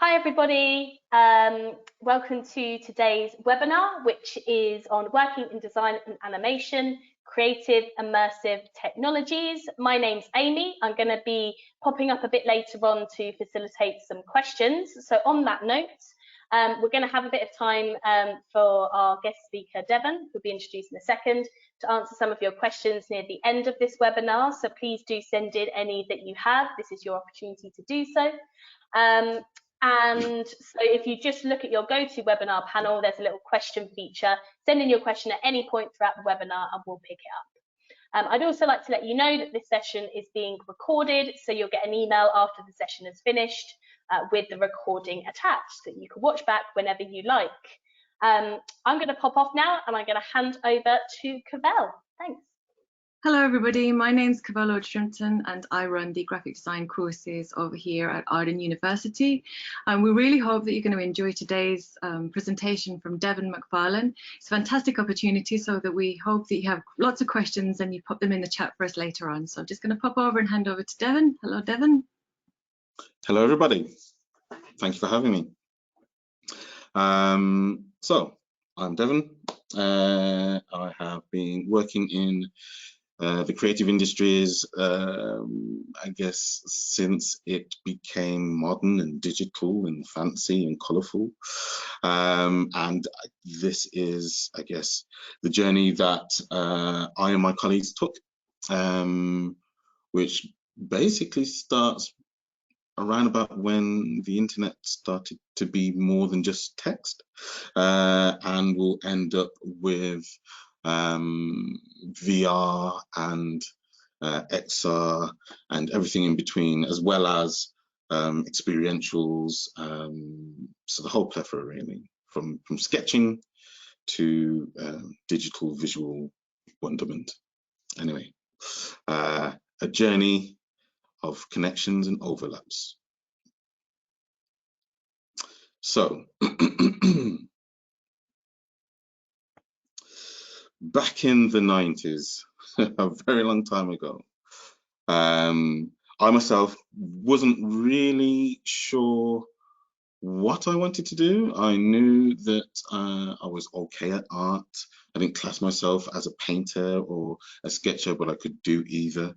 Hi everybody, welcome to today's webinar, which is on working in design and animation, creative immersive technologies. My name's Amy. I'm going to be popping up a bit later on to facilitate some questions. So on that note, we're going to have a bit of time for our guest speaker, Devon, who'll be introduced in a second, to answer some of your questions near the end of this webinar. So please do send in any that you have. This is your opportunity to do so. And so if you just look at your GoToWebinar panel, there's a little question feature. Send in your question at any point throughout the webinar and we'll pick it up. I'd also like to let you know that this session is being recorded, so you'll get an email after the session is finished with the recording attached that you can watch back whenever you like. I'm going to pop off now and I'm going to hand over to Cavell. Thanks. Hello everybody, my name's Cavell Orchington and I run the graphic design courses over here at Arden University. We really hope that you're going to enjoy today's presentation from Devon McFarlane. It's a fantastic opportunity, so that we hope that you have lots of questions and you pop them in the chat for us later on. So I'm just going to pop over and hand over to Devon. Hello Devon. Hello everybody, thank you for having me. So I'm Devon. I have been working in the creative industries, I guess, since it became modern and digital and fancy and colourful. And this is, I guess, the journey that I and my colleagues took, which basically starts around about when the internet started to be more than just text, and will end up with VR and XR and everything in between, as well as experientials, so the whole plethora really, from sketching to digital visual wonderment. Anyway, a journey of connections and overlaps. So back in the 90s, a very long time ago, I myself wasn't really sure what I wanted to do. I knew that I was okay at art. I didn't class myself as a painter or a sketcher, but I could do either.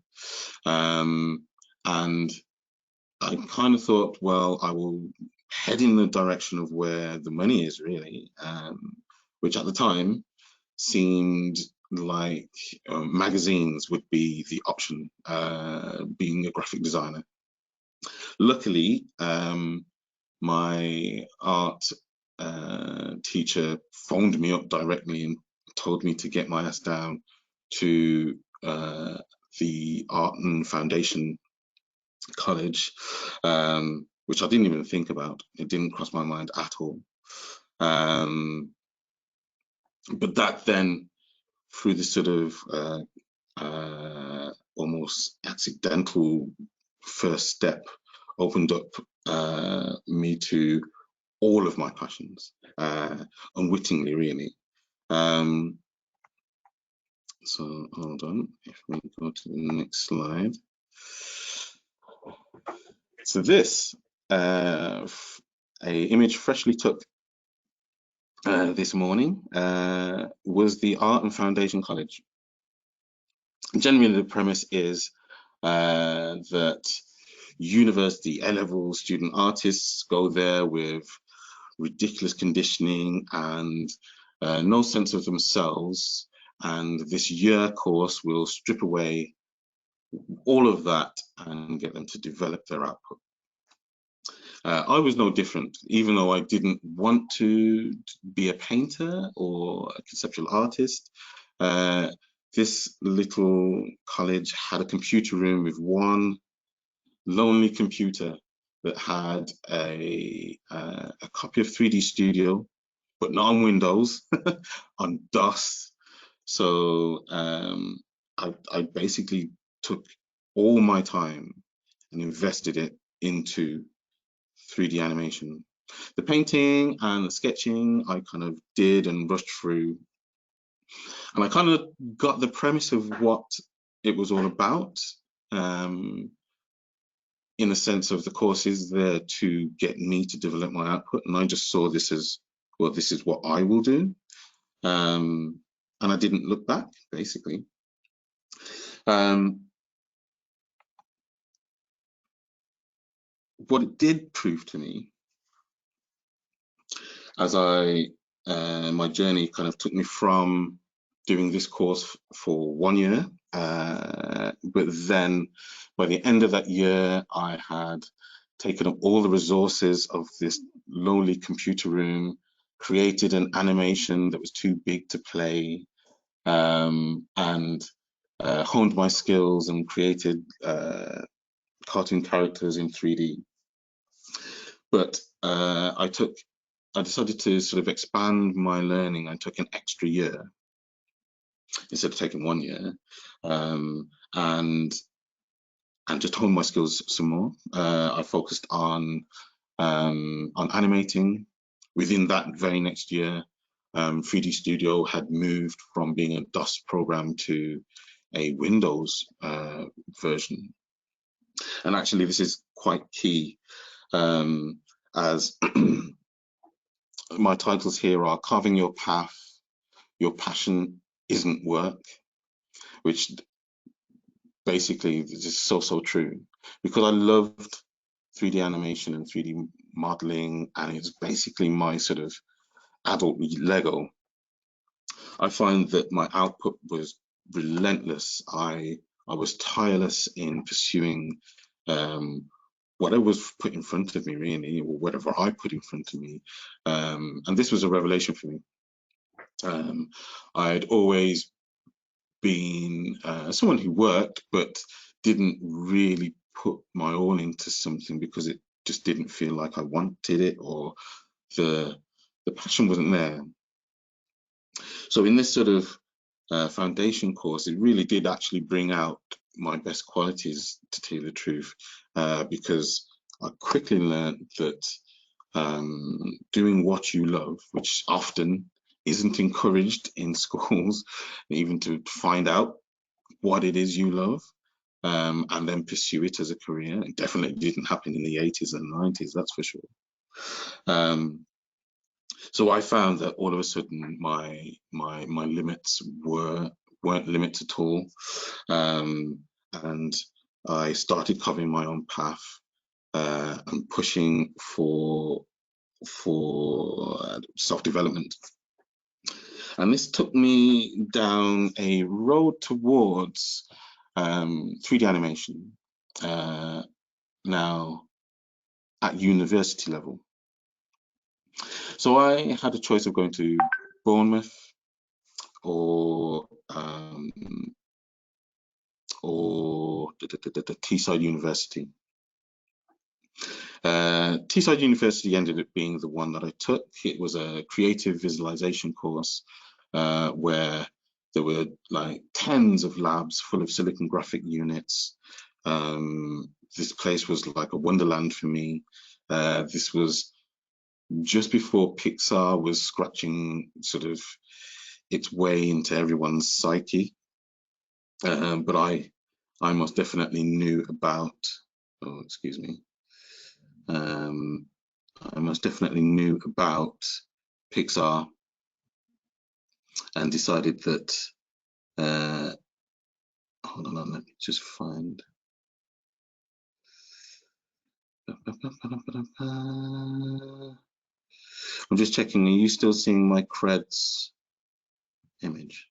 And I kind of thought, well, I will head in the direction of where the money is really, which at the time seemed like magazines would be the option, being a graphic designer. Luckily, my art teacher phoned me up directly and told me to get my ass down to the Art and Foundation College, which I didn't even think about. It didn't cross my mind at all. But that then, through this sort of almost accidental first step, opened up me to all of my passions, unwittingly really. So hold on, if we go to the next slide. So this, a image freshly took this morning, was the Art and Foundation College. Generally, the premise is that university A-level student artists go there with ridiculous conditioning and no sense of themselves, and this year course will strip away all of that and get them to develop their output. I was no different, even though I didn't want to be a painter or a conceptual artist. This little college had a computer room with one lonely computer that had a copy of 3D Studio, but not on Windows, on DOS. So I basically took all my time and invested it into 3D animation. The painting and the sketching I kind of did and rushed through, and I kind of got the premise of what it was all about in in the sense of the course is there to get me to develop my output, and I just saw this as, well, this is what I will do, and I didn't look back, basically. What it did prove to me, as my journey kind of took me from doing this course for 1 year, but then by the end of that year, I had taken up all the resources of this lowly computer room, created an animation that was too big to play, and honed my skills and created cartoon characters in 3D. But I decided to sort of expand my learning. I took an extra year instead of taking 1 year, and just hone my skills some more. I focused on animating. Within that very next year, 3D Studio had moved from being a DOS program to a Windows version. And actually, this is quite key, as my titles here are Carving Your Path, Your Passion Isn't Work, which basically is so true, because I loved 3D animation and 3D modeling, and it's basically my sort of adult Lego. I find that my output was relentless. I was tireless in pursuing whatever was put in front of me, really, or whatever I put in front of me. And this was a revelation for me. I'd always been someone who worked, but didn't really put my all into something because it just didn't feel like I wanted it, or the passion wasn't there. So in this sort of foundation course, it really did actually bring out my best qualities, to tell you the truth, because I quickly learned that doing what you love, which often isn't encouraged in schools, even to find out what it is you love, and then pursue it as a career. It definitely didn't happen in the 80s and 90s, that's for sure. So I found that all of a sudden my limits weren't limits at all, and I started carving my own path and pushing for self-development. And this took me down a road towards 3D animation, now at university level. So I had a choice of going to Bournemouth or Teesside University. Teesside University ended up being the one that I took. It was a creative visualization course where there were like tens of labs full of silicon graphic units. This place was like a wonderland for me. This was just before Pixar was scratching sort of its way into everyone's psyche. But I most definitely knew about, oh, excuse me. I most definitely knew about Pixar and decided that, hold on, let me just find. I'm just checking, are you still seeing my creds image?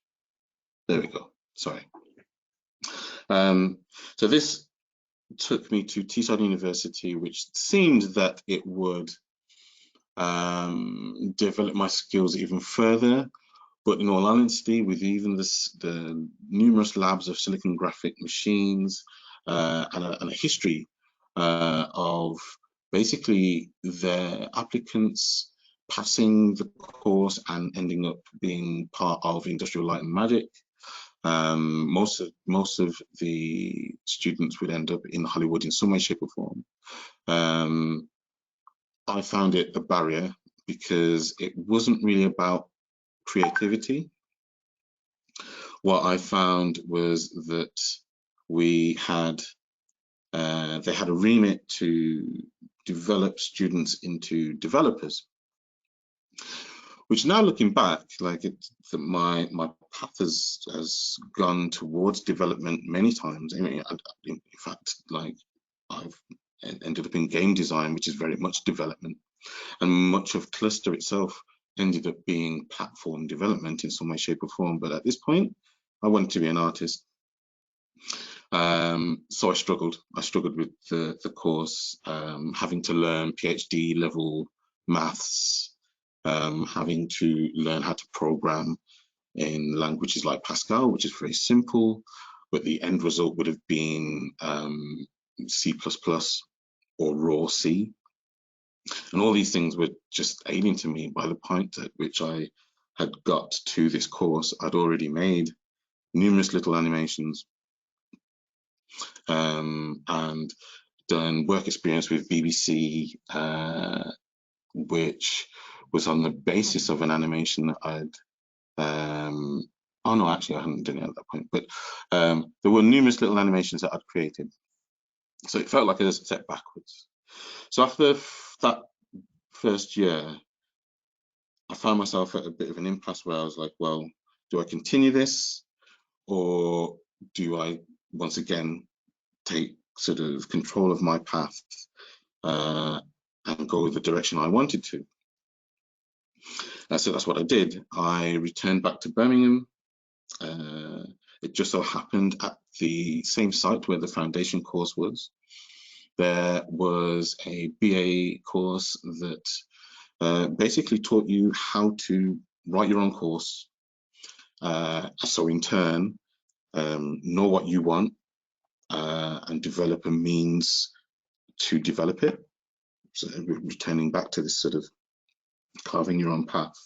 There we go, sorry. So this took me to Teesside University, which seemed that it would develop my skills even further. But in all honesty, with even the numerous labs of silicon graphic machines and a history of basically their applicants passing the course and ending up being part of Industrial Light and Magic, most of the students would end up in Hollywood in some way, shape, or form. I found it a barrier because it wasn't really about creativity. What I found was that we had they had a remit to develop students into developers, which now looking back, like my path has gone towards development many times. I mean, in fact, like I've ended up in game design, which is very much development, and much of Cluster itself ended up being platform development in some way, shape, or form. But at this point, I wanted to be an artist. So I struggled with the course, having to learn PhD level maths, having to learn how to program in languages like Pascal, which is very simple, but the end result would have been C++ or raw C. And all these things were just alien to me. By the point at which I had got to this course, I'd already made numerous little animations, and done work experience with BBC, which was on the basis of an animation that I'd, oh no, actually I hadn't done it at that point, but there were numerous little animations that I'd created. So it felt like it was a step backwards. So after that first year, I found myself at a bit of an impasse where I was like, well, do I continue this, or do I once again take sort of control of my path and go the direction I wanted to? So that's what I did. I returned back to Birmingham. It just so happened at the same site where the foundation course was, there was a BA course that basically taught you how to write your own course. So in turn, know what you want and develop a means to develop it. So returning back to this sort of carving your own path.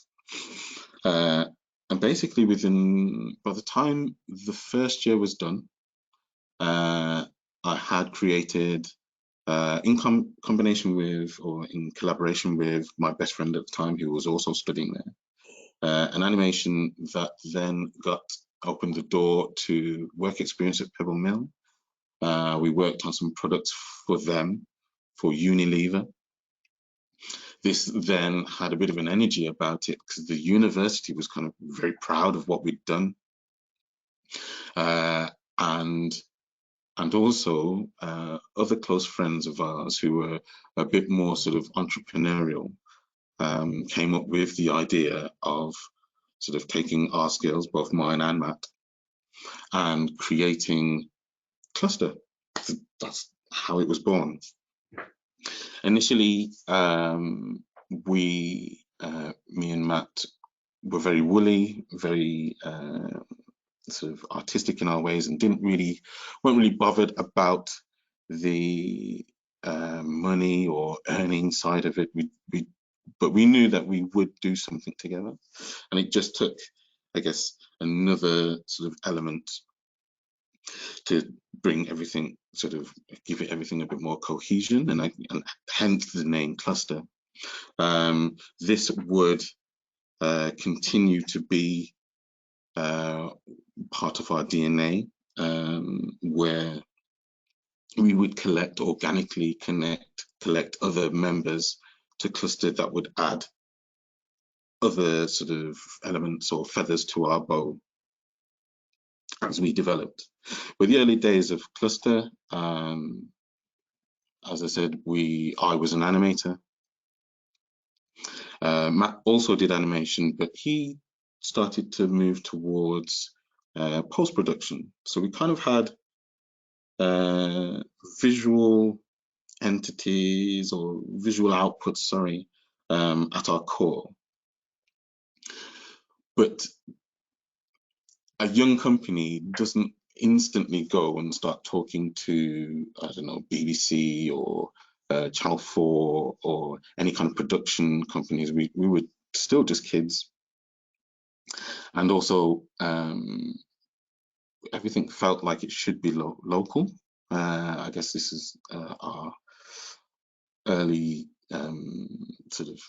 And basically by the time the first year was done, I had created, in combination with, or in collaboration with my best friend at the time, who was also studying there, an animation that then opened the door to work experience at Pebble Mill. We worked on some products for them, for Unilever. This then had a bit of an energy about it because the university was kind of very proud of what we'd done. And also other close friends of ours who were a bit more sort of entrepreneurial came up with the idea of sort of taking our skills, both mine and Matt, and creating Cluster. That's how it was born. Initially, me and Matt were very woolly, very sort of artistic in our ways, and weren't really bothered about the money or earning side of it. But we knew that we would do something together, and it just took, I guess, another sort of element to bring everything, sort of give it everything a bit more cohesion, and hence the name Cluster. This would continue to be part of our DNA, where we would organically collect other members to Cluster that would add other sort of elements or feathers to our bow as we developed. With the early days of Cluster, as I said, I was an animator. Matt also did animation, but he started to move towards post-production. So we kind of had visual entities or visual outputs, sorry, at our core. But a young company doesn't instantly go and start talking to, I don't know, BBC or Channel 4 or any kind of production companies. We were still just kids. And also, everything felt like it should be local. I guess this is our early sort of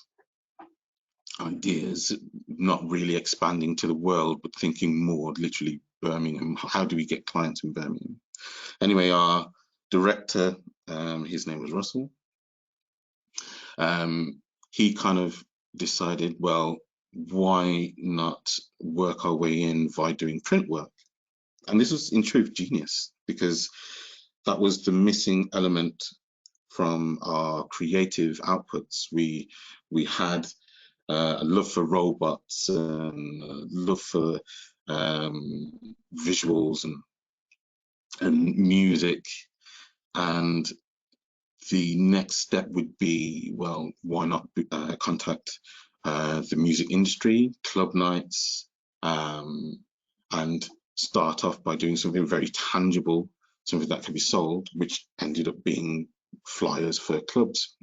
ideas, not really expanding to the world, but thinking more literally Birmingham. How do we get clients in Birmingham? Anyway, our director, his name was Russell, he kind of decided, well, why not work our way in by doing print work? And this was in truth genius, because that was the missing element from our creative outputs. We had a love for robots and a love for visuals and music, and the next step would be, well, why not contact the music industry, club nights, and start off by doing something very tangible, something that could be sold, which ended up being flyers for clubs.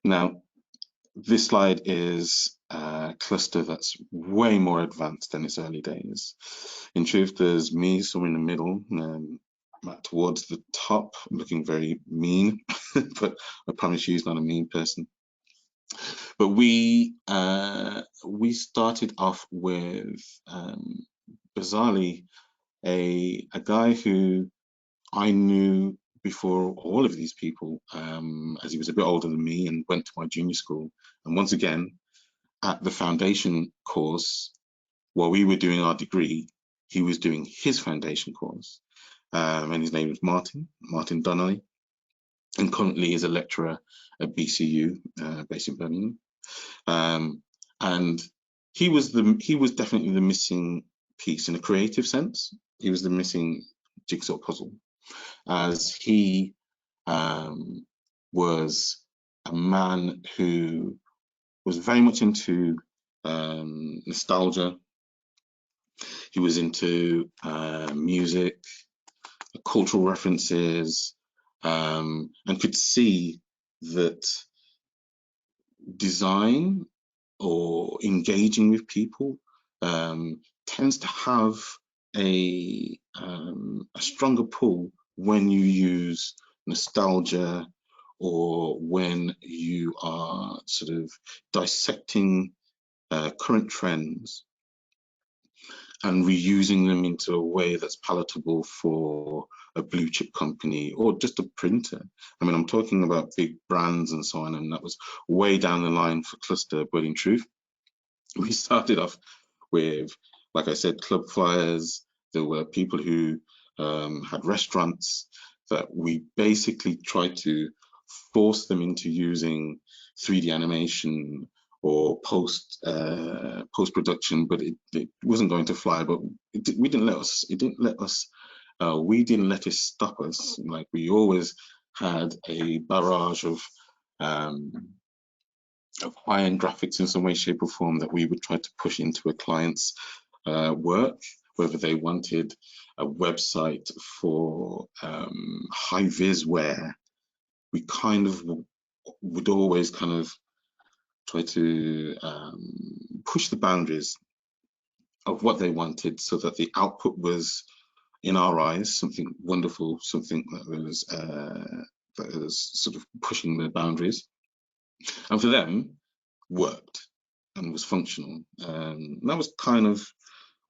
Now, this slide is a cluster that's way more advanced than its early days. In truth, there's me somewhere in the middle, towards the top, looking very mean, but I promise you he's not a mean person. But we started off with, bizarrely, a guy who I knew before all of these people, as he was a bit older than me and went to my junior school. And once again, at the foundation course, while we were doing our degree, he was doing his foundation course. And his name was Martin Donnelly, and currently is a lecturer at BCU, based in Birmingham. And he was definitely the missing piece in a creative sense. He was the missing jigsaw puzzle, as he was a man who was very much into nostalgia. He was into music, cultural references, and could see that design or engaging with people tends to have a stronger pull when you use nostalgia, or when you are sort of dissecting current trends and reusing them into a way that's palatable for a blue chip company or just a printer. I mean, I'm talking about big brands and so on, and that was way down the line for Cluster, but in truth, we started off with, like I said, club flyers. There were people who had restaurants that we basically tried to force them into using 3D animation or post-production, but it wasn't going to fly. But we didn't let it stop us. Like, we always had a barrage of high-end graphics in some way, shape, or form that we would try to push into a client's work, whether they wanted a website for high-vis wear. We kind of would always kind of try to push the boundaries of what they wanted, so that the output was, in our eyes, something wonderful, something that was sort of pushing the boundaries, and for them worked and was functional. That was kind of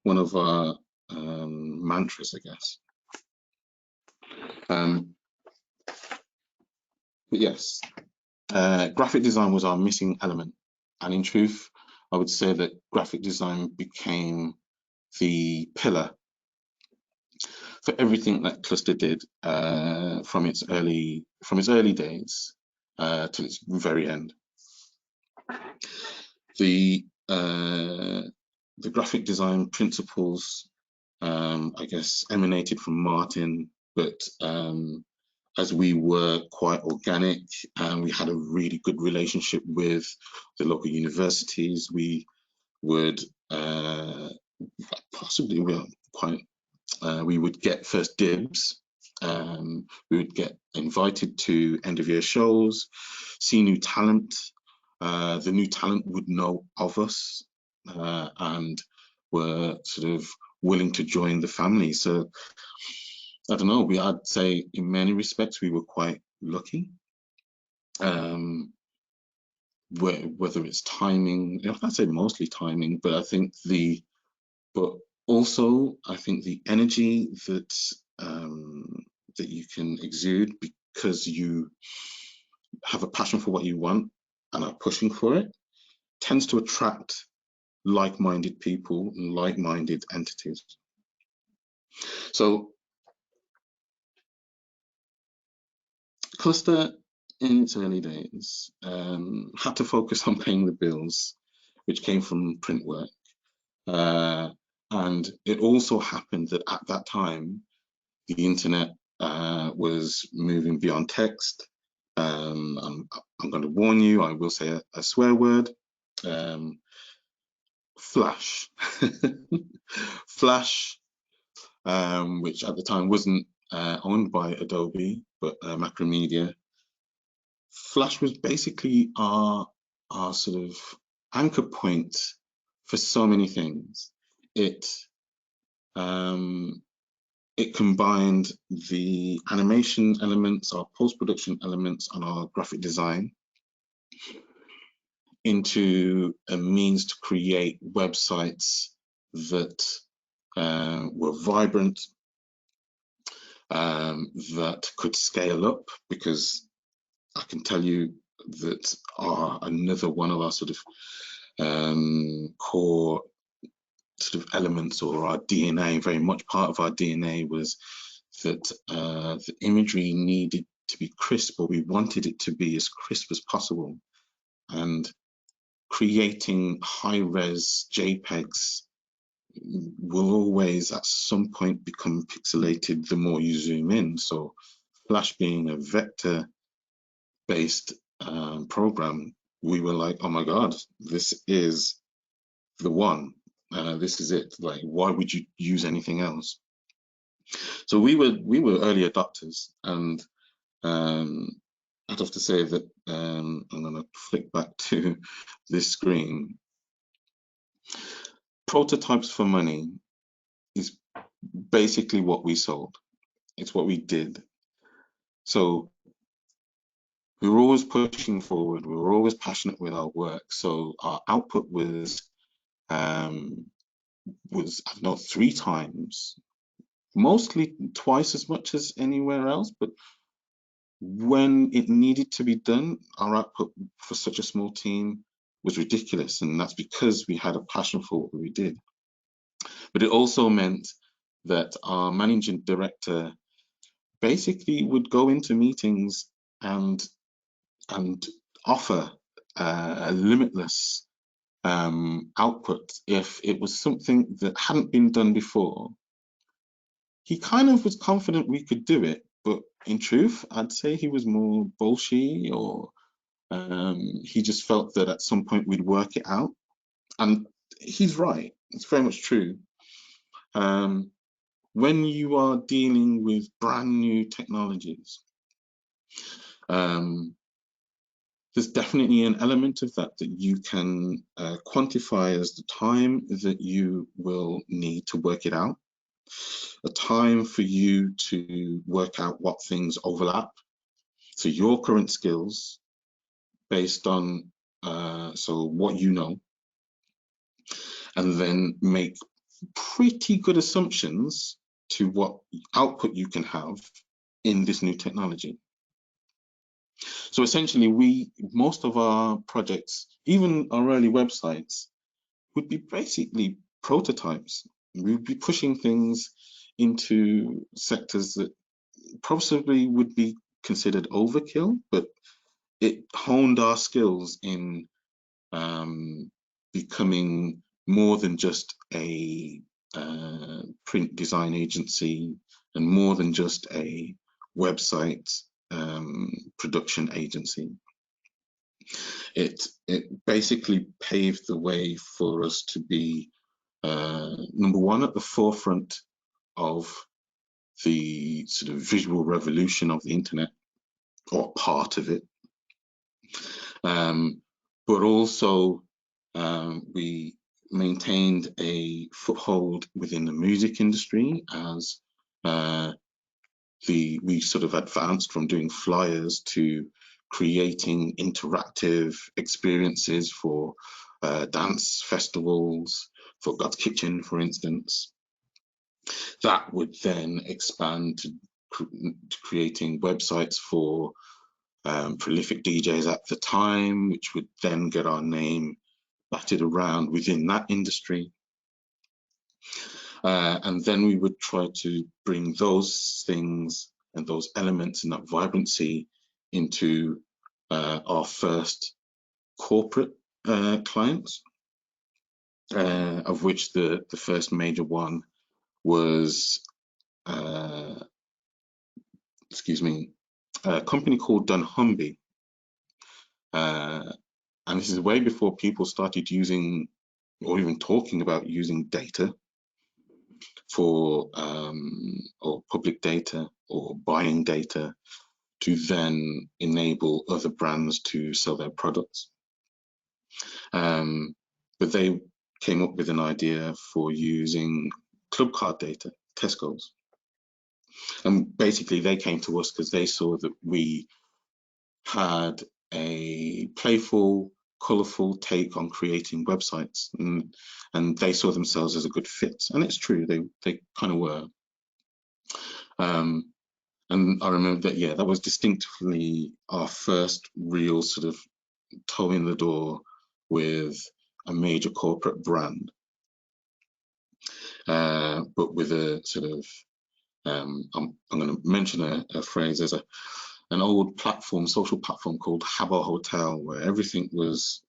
one of our mantras, I guess. But yes, graphic design was our missing element, and in truth, I would say that graphic design became the pillar for everything that Cluster did, from its early days to its very end. The graphic design principles, I guess, emanated from Martin, but as we were quite organic and we had a really good relationship with the local universities, we would we would get first dibs. We would get invited to end of year shows, see new talent. The new talent would know of us and were sort of willing to join the family. So I don't know, I'd say in many respects we were quite lucky. Whether it's timing, I'd say mostly timing, but I think Also, I think the energy that that you can exude because you have a passion for what you want and are pushing for it tends to attract like-minded people and like-minded entities. So Cluster in its early days had to focus on paying the bills, which came from print work. And it also happened that at that time, the internet was moving beyond text. I'm going to warn you, I will say a swear word. Flash. Flash, which at the time wasn't owned by Adobe, but Macromedia. Flash was basically our sort of anchor point for so many things. It combined the animation elements, our post-production elements, and our graphic design into a means to create websites that were vibrant, that could scale up, because I can tell you that another one of our sort of core sort of elements, or our DNA, very much part of our DNA, was that the imagery needed to be crisp, or we wanted it to be as crisp as possible. And creating high-res JPEGs will always at some point become pixelated the more you zoom in. So Flash being a vector-based program, we were like, oh my God, this is the one. This is it. Like, why would you use anything else? So we were early adopters, and I'd have to say that I'm going to flick back to this screen. Prototypes for money is basically what we sold. It's what we did. So we were always pushing forward. We were always passionate with our work. So our output was I don't know, 3 times, mostly twice as much as anywhere else. But when it needed to be done, our output for such a small team was ridiculous. And that's because we had a passion for what we did. But it also meant that our managing director basically would go into meetings and offer a limitless output if it was something that hadn't been done before. He kind of was confident we could do it, but in truth, I'd say he was more bullshit, or he just felt that at some point we'd work it out. And he's right, it's very much true. When you are dealing with brand new technologies, there's definitely an element of that you can quantify as the time that you will need to work it out, a time for you to work out what things overlap. So your current skills based on so what you know, and then make pretty good assumptions to what output you can have in this new technology. So essentially, most of our projects, even our early websites, would be basically prototypes. We'd be pushing things into sectors that possibly would be considered overkill, but it honed our skills in becoming more than just a print design agency, and more than just a website production agency. It basically paved the way for us to be number one at the forefront of the sort of visual revolution of the internet, or part of it, but also we maintained a foothold within the music industry, as we sort of advanced from doing flyers to creating interactive experiences for dance festivals, for God's Kitchen, for instance. That would then expand to creating websites for prolific DJs at the time, which would then get our name batted around within that industry. And then we would try to bring those things and those elements and that vibrancy into our first corporate clients, of which the first major one was, a company called dunnhumby. And this is way before people started using or even talking about using data for, or public data or buying data to then enable other brands to sell their products. But they came up with an idea for using club card data, Tesco's. And basically they came to us because they saw that we had a playful, colourful take on creating websites, and they saw themselves as a good fit. And it's true, they kind of were. And I remember that, yeah, that was distinctly our first real sort of toe in the door with a major corporate brand, but with a sort of, I'm going to mention a phrase. There's an old platform, social platform called Habbo Hotel, where everything was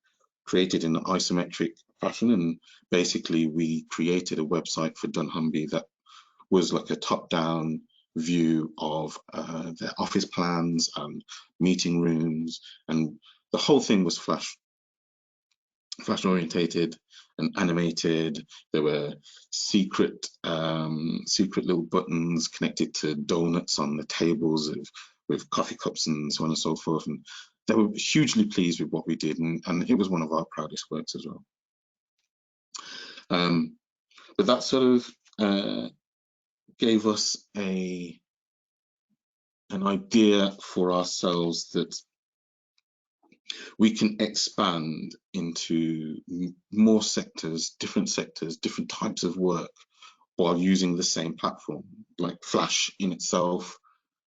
created in an isometric fashion, and basically we created a website for dunnhumby that was like a top-down view of their office plans and meeting rooms, and the whole thing was flash orientated and animated. There were secret little buttons connected to donuts on the tables with coffee cups and so on and so forth, and they were hugely pleased with what we did, and it was one of our proudest works as well. But that sort of gave us an idea for ourselves that we can expand into more sectors, different types of work, while using the same platform. Like Flash in itself,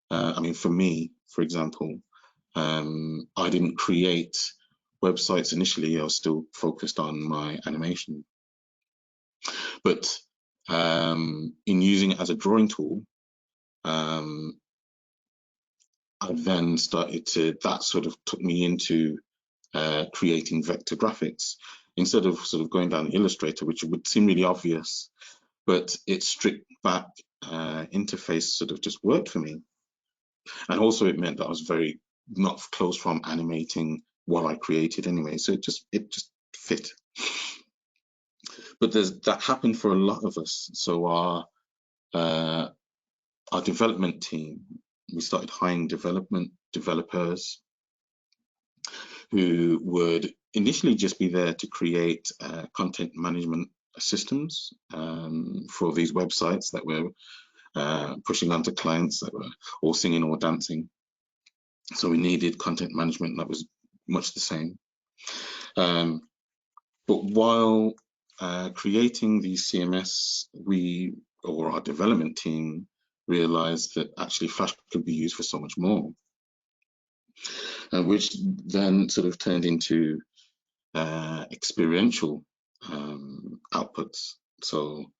I mean, for me, for example, I didn't create websites initially. I was still focused on my animation. But in using it as a drawing tool, I then started to, that sort of took me into creating vector graphics, instead of sort of going down Illustrator, which would seem really obvious, but its stripped back interface sort of just worked for me. And also it meant that I was very not close from animating what I created anyway, so it just fit. But that happened for a lot of us. So our development team, we started hiring developers who would initially just be there to create content management systems for these websites that we're pushing onto clients that were all singing or dancing. So we needed content management that was much the same. But while creating the CMS, our development team realized that actually Flash could be used for so much more, which then sort of turned into experiential outputs. So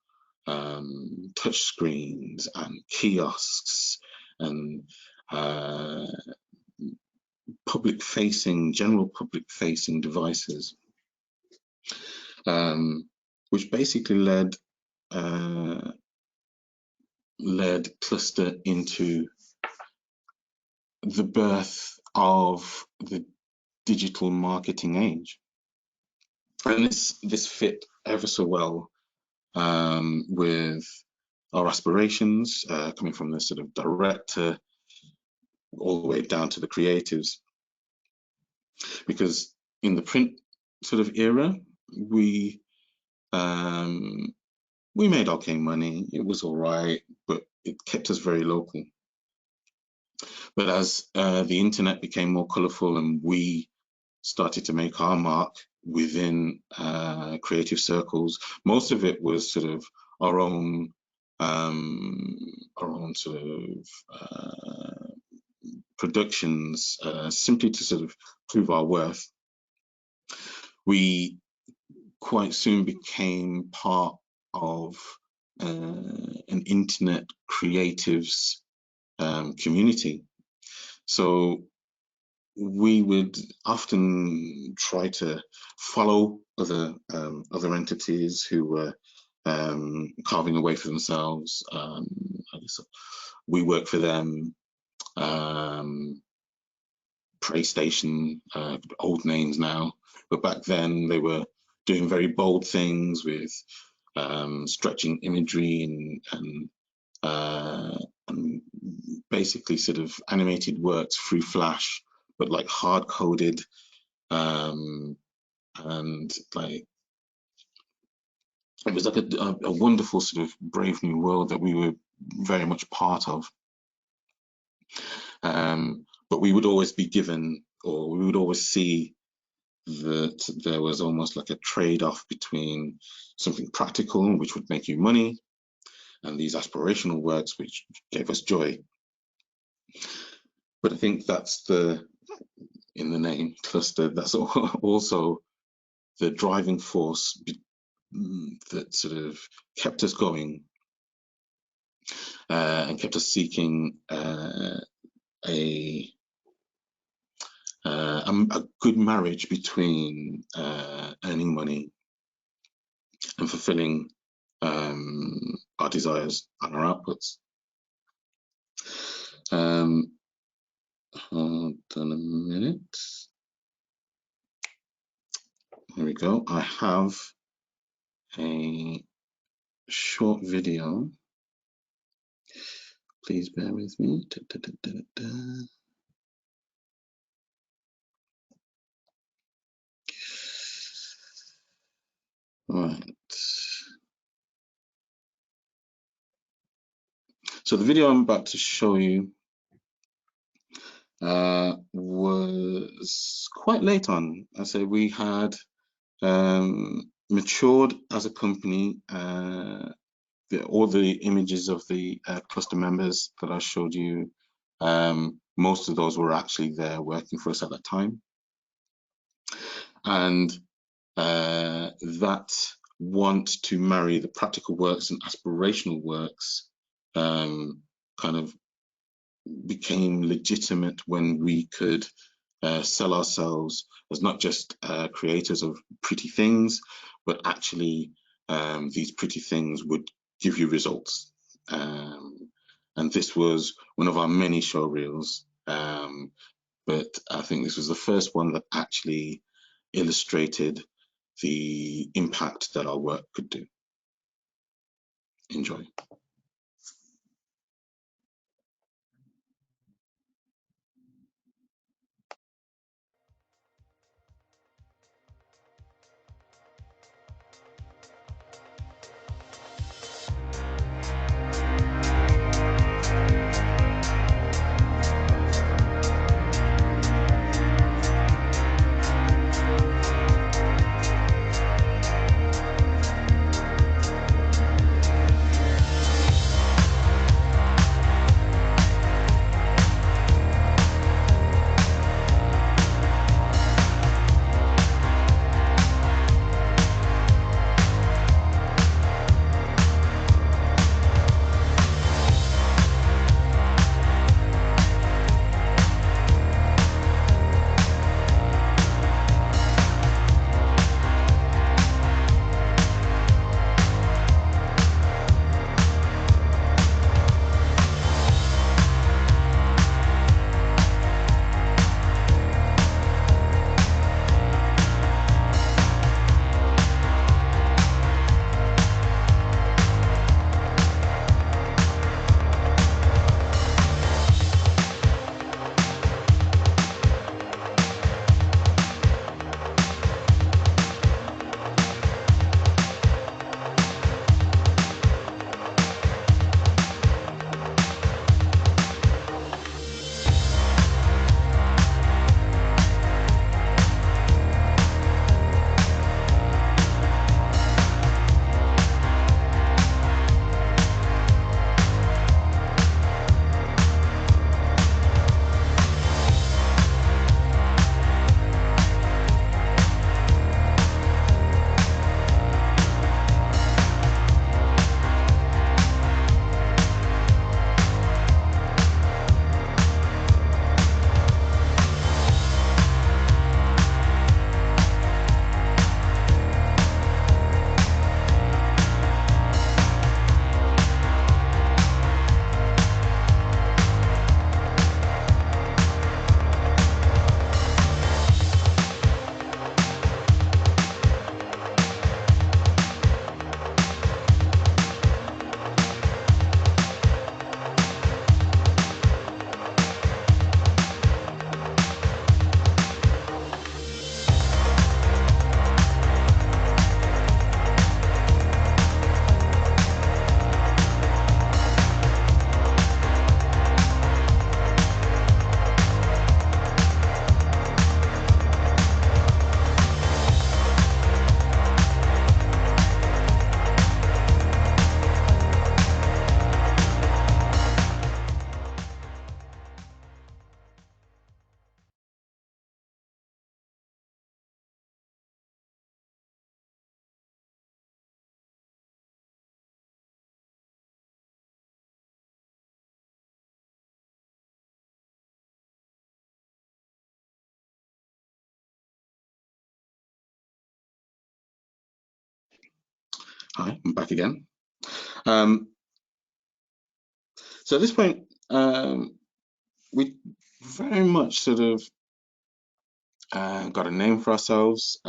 touch screens and kiosks and general public facing devices, which basically led Cluster into the birth of the digital marketing age. And this fit ever so well with our aspirations, coming from the sort of director all the way down to the creatives. Because in the print sort of era, we made okay money. It was all right, but it kept us very local. But as the internet became more colorful and we started to make our mark within creative circles, most of it was sort of our own around sort of productions, simply to sort of prove our worth, we quite soon became part of an internet creatives community. So we would often try to follow other entities who were carving a way for themselves. I guess we work for them. PlayStation, old names now, but back then they were doing very bold things with stretching imagery and basically sort of animated works through Flash, but like hard coded, and like it was like a wonderful sort of brave new world that we were very much part of. But we would always be given, or we would always see that there was almost like a trade-off between something practical, which would make you money, and these aspirational works, which gave us joy. But I think that's in the name cluster, that's also the driving force that sort of kept us going and kept us seeking a good marriage between earning money and fulfilling our desires and our outputs. Hold on a minute. Here we go. I have a short video. Please bear with me. Right. So the video I'm about to show you was quite late on. I say we had matured as a company. All the images of the cluster members that I showed you, most of those were actually there working for us at that time. And that want to marry the practical works and aspirational works kind of became legitimate when we could sell ourselves as not just creators of pretty things, but actually these pretty things would give you results. And this was one of our many show reels, but I think this was the first one that actually illustrated the impact that our work could do. Enjoy. Hi, I'm back again. So at this point, we very much sort of got a name for ourselves.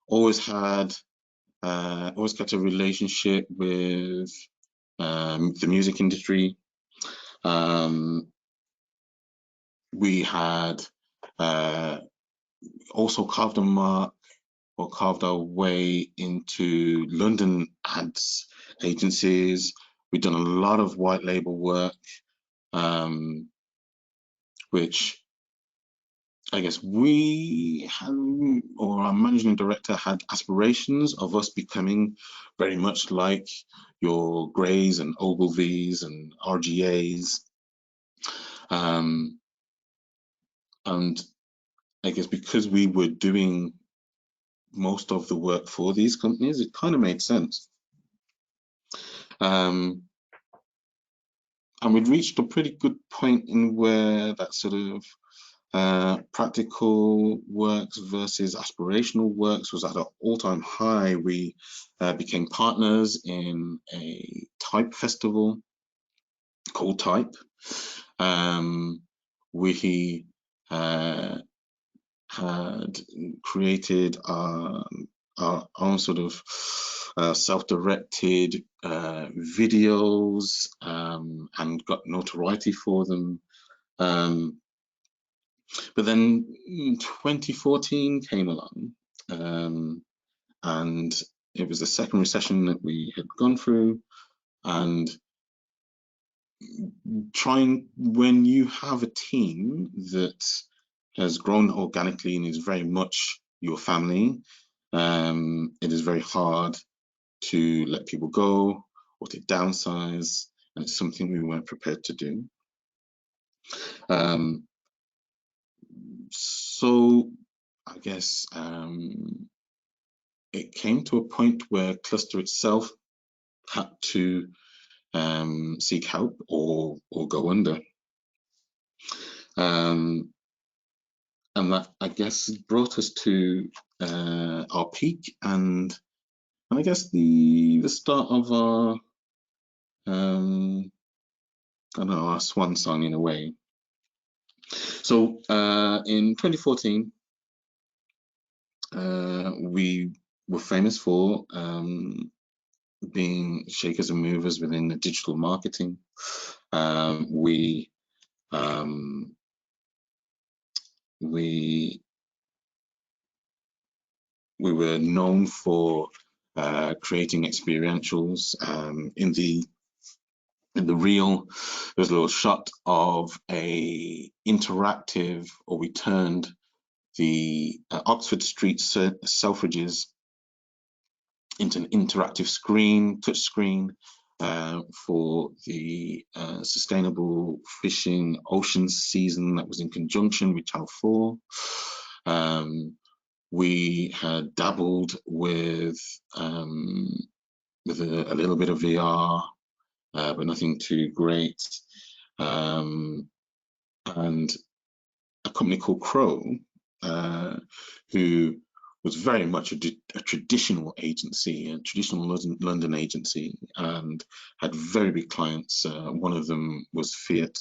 Always kept a relationship with the music industry. We had also carved a mark or carved our way into London ads agencies. We've done a lot of white label work, which I guess we had, or our managing director had aspirations of us becoming very much like your Greys and Ogilvies and RGAs. And I guess because we were doing most of the work for these companies, it kind of made sense. And we'd reached a pretty good point in where that sort of practical works versus aspirational works was at an all-time high. We became partners in a type festival called Type. We had created our own sort of self-directed videos and got notoriety for them. But then 2014 came along, and it was the second recession that we had gone through. And when you have a team that has grown organically and is very much your family, it is very hard to let people go or to downsize, and it's something we weren't prepared to do. So I guess it came to a point where Cluster itself had to seek help or go under. And that, I guess, brought us to our peak and I guess the start of our I don't know, our swan song in a way. So in 2014, we were famous for being shakers and movers within the digital marketing. We were known for creating experientials. In the reel, there's a little shot of a interactive, or we turned the Oxford Street Selfridges into an interactive screen, touch screen, for the sustainable fishing oceans season that was in conjunction with Channel 4. We had dabbled with a little bit of VR, but nothing too great. And a company called Crow, who was very much a traditional agency, a traditional London agency, and had very big clients. One of them was Fiat.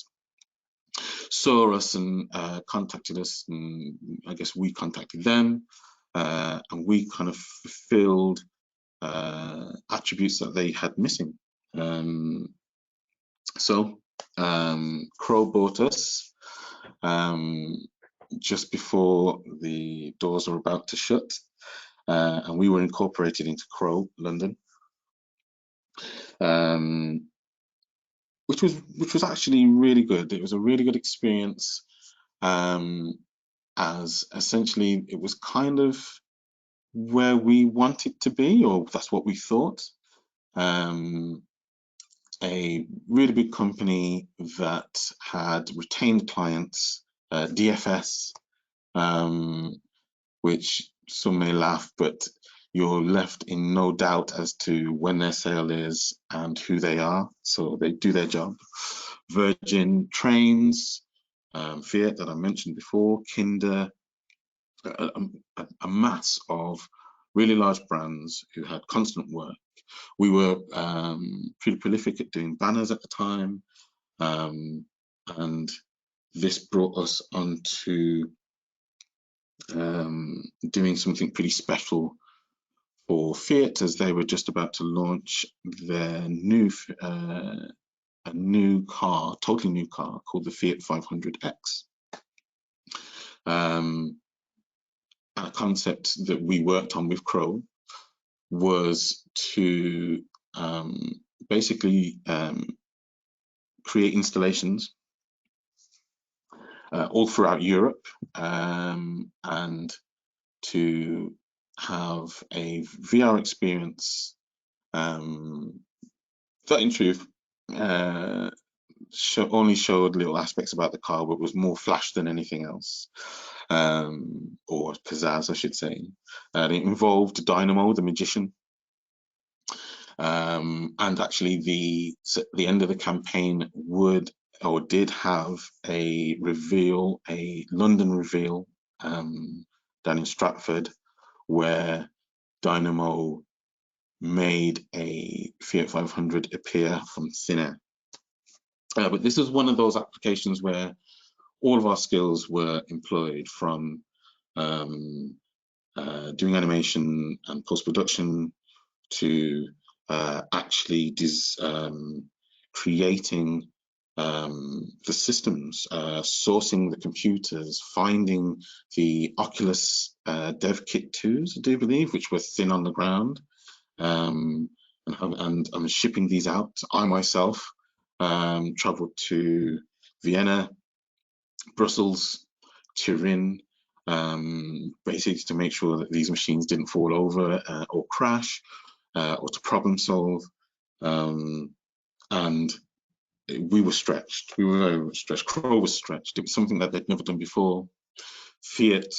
Saw us and contacted us, and I guess we contacted them, and we kind of fulfilled attributes that they had missing. So Crow bought us just before the doors were about to shut, and we were incorporated into Crow London, which was actually really good. It was a really good experience, as essentially it was kind of where we wanted to be, or that's what we thought. A really big company that had retained clients, DFS, which some may laugh, but you're left in no doubt as to when their sale is and who they are. So they do their job. Virgin Trains, Fiat that I mentioned before, Kinder, a mass of really large brands who had constant work. We were pretty prolific at doing banners at the time, and this brought us onto doing something pretty special for Fiat, as they were just about to launch their a new car, totally new car called the Fiat 500X. A concept that we worked on with Crow was to basically create installations all throughout Europe, and to have a VR experience that in truth only showed little aspects about the car, but was more flash than anything else, or pizzazz, I should say. It involved Dynamo, the magician, and actually the end of the campaign did have a reveal, a London reveal, down in Stratford, where Dynamo made a Fiat 500 appear from thin air. But this was one of those applications where all of our skills were employed, from doing animation and post-production to actually creating the systems, sourcing the computers, finding the Oculus Dev Kit 2s, I do believe, which were thin on the ground, and shipping these out. I myself traveled to Vienna, Brussels, Turin, basically to make sure that these machines didn't fall over or crash, or to problem solve. And we were stretched. We were very much stretched. Crow was stretched. It was something that they'd never done before. Fiat,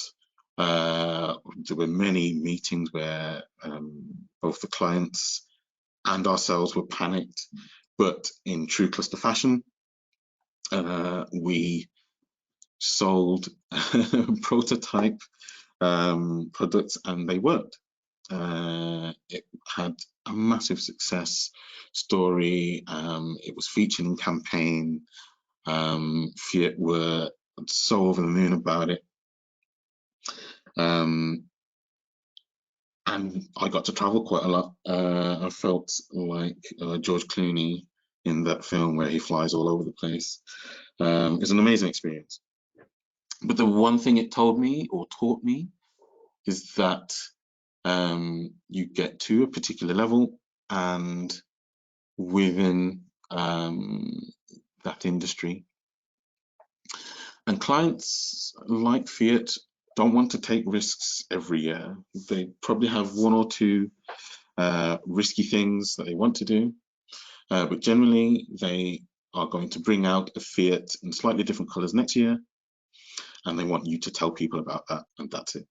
there were many meetings where both the clients and ourselves were panicked, but in true cluster fashion, we sold prototype products, and they worked. It had a massive success story. It was featured in campaign. Fiat were so over the moon about it. And I got to travel quite a lot. I felt like George Clooney in that film where he flies all over the place. It's an amazing experience. But the one thing it told me, or taught me, is that you get to a particular level, and within that industry, and clients like Fiat don't want to take risks every year. They probably have one or two risky things that they want to do, but generally they are going to bring out a Fiat in slightly different colors next year, and they want you to tell people about that, and that's it.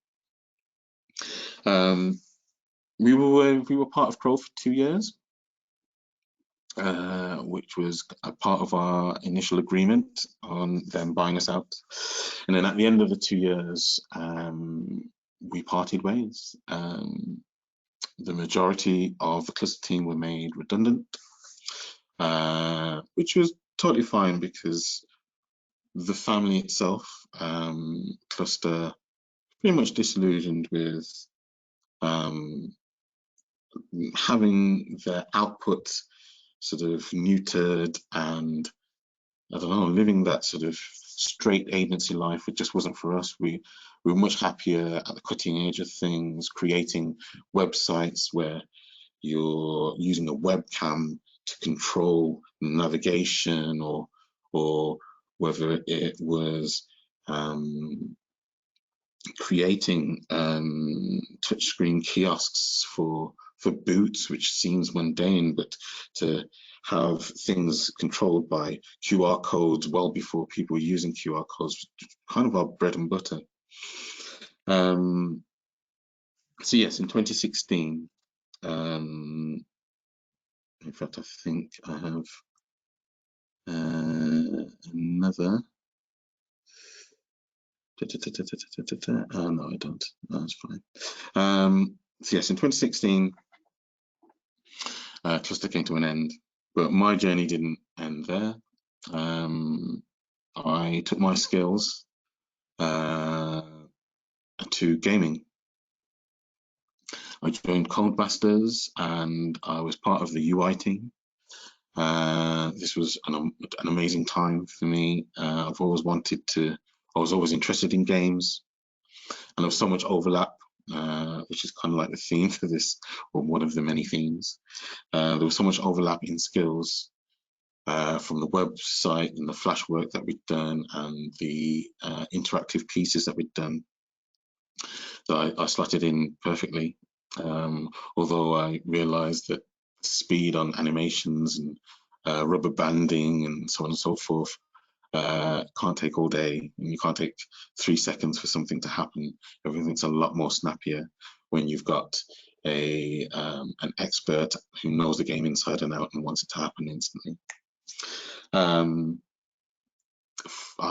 We were part of Crow for 2 years, which was a part of our initial agreement on them buying us out. And then at the end of the 2 years, we parted ways. The majority of the cluster team were made redundant, which was totally fine, because the family itself, cluster, pretty much disillusioned with having their output sort of neutered, and I don't know, living that sort of straight agency life. It just wasn't for us. We were much happier at the cutting edge of things, creating websites where you're using a webcam to control navigation, or whether it was creating touchscreen kiosks for Boots, which seems mundane, but to have things controlled by QR codes well before people were using QR codes, kind of our bread and butter. So yes, in 2016, in fact, I think I have another. Oh, no, I don't. That's fine. So yes, in 2016, cluster came to an end, but my journey didn't end there. I took my skills to gaming. I joined Codemasters and I was part of the UI team. This was an amazing time for me. I was always interested in games, and there was so much overlap, which is kind of like the theme for this, or one of the many themes. There was so much overlap in skills from the website and the Flash work that we'd done and the interactive pieces that we'd done. So I slotted in perfectly, although I realized that speed on animations and rubber banding and so on and so forth can't take all day, and you can't take 3 seconds for something to happen. Everything's a lot more snappier when you've got an expert who knows the game inside and out and wants it to happen instantly. I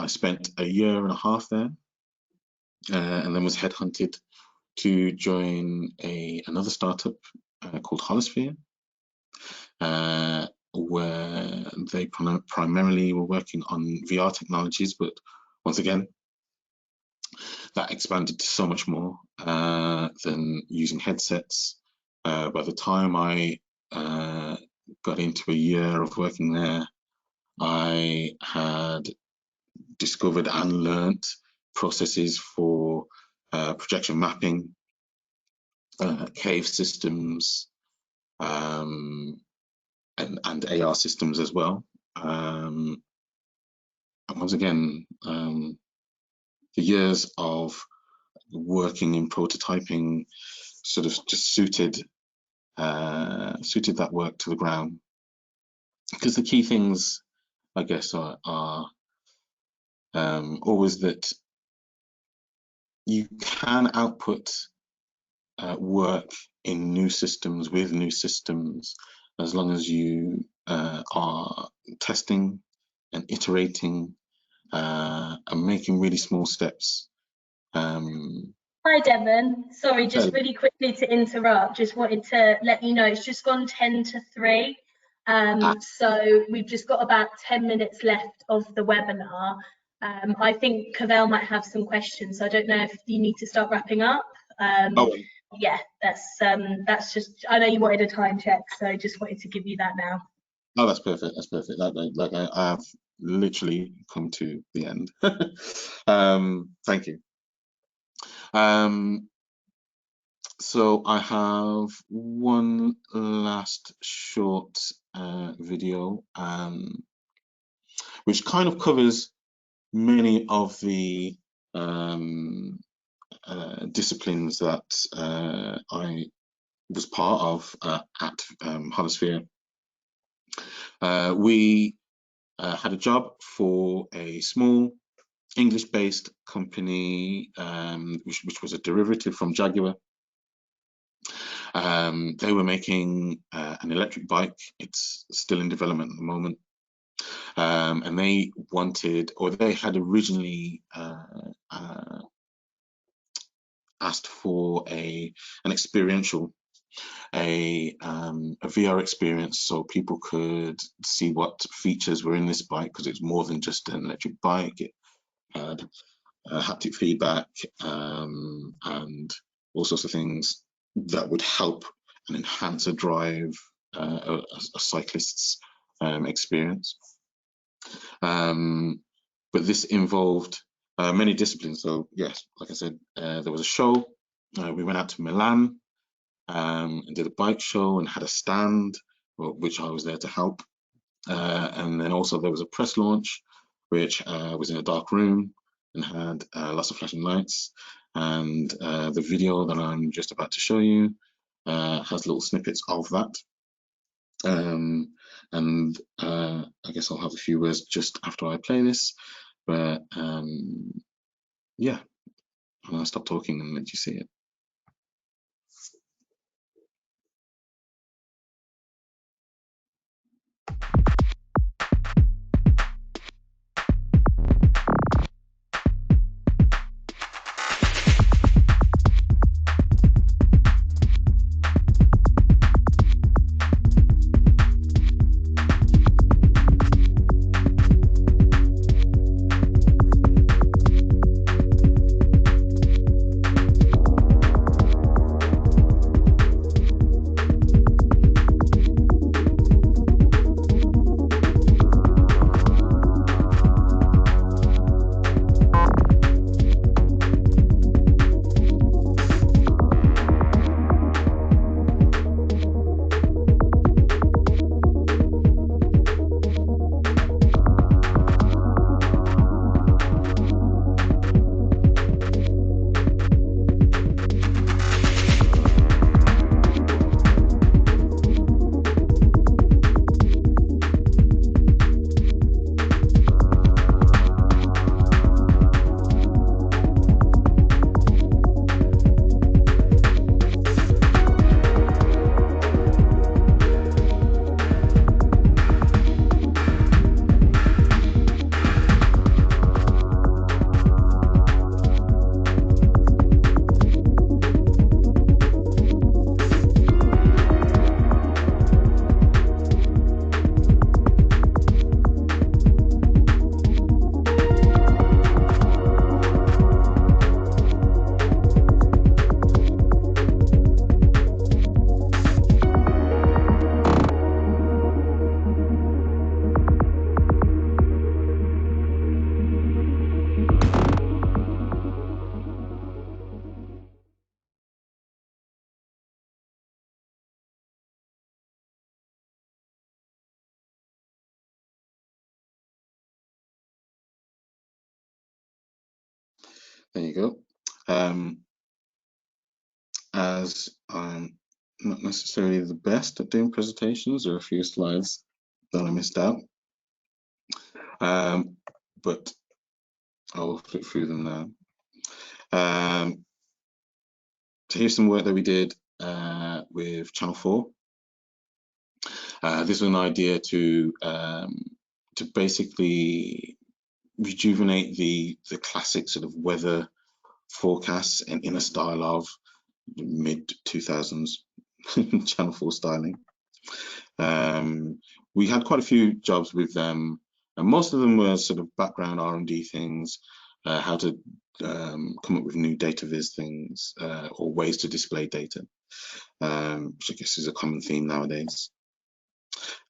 spent a year and a half there, and then was headhunted to join another startup called Holosphere, where they primarily were working on VR technologies, but once again, that expanded to so much more than using headsets. By the time I got into a year of working there, I had discovered and learnt processes for projection mapping, cave systems, and AR systems as well. And once again, the years of working in prototyping sort of just suited that work to the ground. Because the key things, I guess, are always that you can output work in new systems with new systems, as long as you are testing and iterating and making really small steps. Hi Devon, sorry, just really quickly to interrupt, just wanted to let you know it's just gone 10 to 3. So we've just got about 10 minutes left of the webinar. I think Cavell might have some questions, so I don't know if you need to start wrapping up. Yeah, that's just, I know you wanted a time check, so just wanted to give you that now. Oh, that's perfect. That's perfect. Like I have literally come to the end. Thank you. So I have one last short video, which kind of covers many of the disciplines that I was part of at Holosphere. We had a job for a small English-based company, which was a derivative from Jaguar. They were making an electric bike. It's still in development at the moment. And they wanted, or they had originally asked for an experiential, a VR experience, so people could see what features were in this bike, because it's more than just an electric bike. It had haptic feedback and all sorts of things that would help and enhance a drive, a cyclist's experience. But this involved many disciplines. So yes, like I said, there was a show. We went out to Milan and did a bike show and had a stand, which I was there to help. And then also there was a press launch, which was in a dark room and had lots of flashing lights. And the video that I'm just about to show you has little snippets of that. And I guess I'll have a few words just after I play this, but yeah, I'm gonna stop talking and let you see it. There you go. As I'm not necessarily the best at doing presentations, there are a few slides that I missed out, but I'll flip through them now. So here's some work that we did with Channel 4. This was an idea to basically rejuvenate the classic sort of weather forecasts and in a style of mid 2000s Channel 4 styling. We had quite a few jobs with them, and most of them were sort of background R&D things, how to come up with new data viz things or ways to display data, which I guess is a common theme nowadays.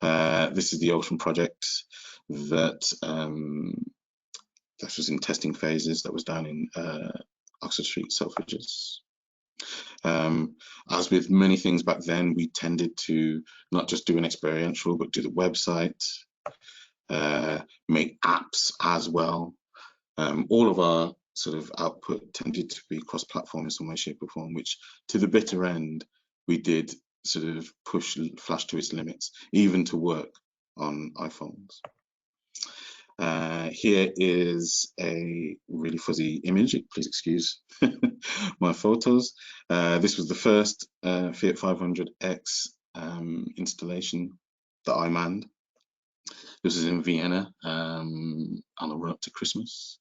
This is the Ocean project that was in testing phases, that was down in Oxford Street, Selfridges. As with many things back then, we tended to not just do an experiential, but do the website, make apps as well. All of our sort of output tended to be cross-platform in some way, shape or form, which to the bitter end, we did sort of push Flash to its limits, even to work on iPhones. Here is a really fuzzy image. Please excuse my photos. This was the first Fiat 500X installation that I manned. This is in Vienna on a run up to Christmas.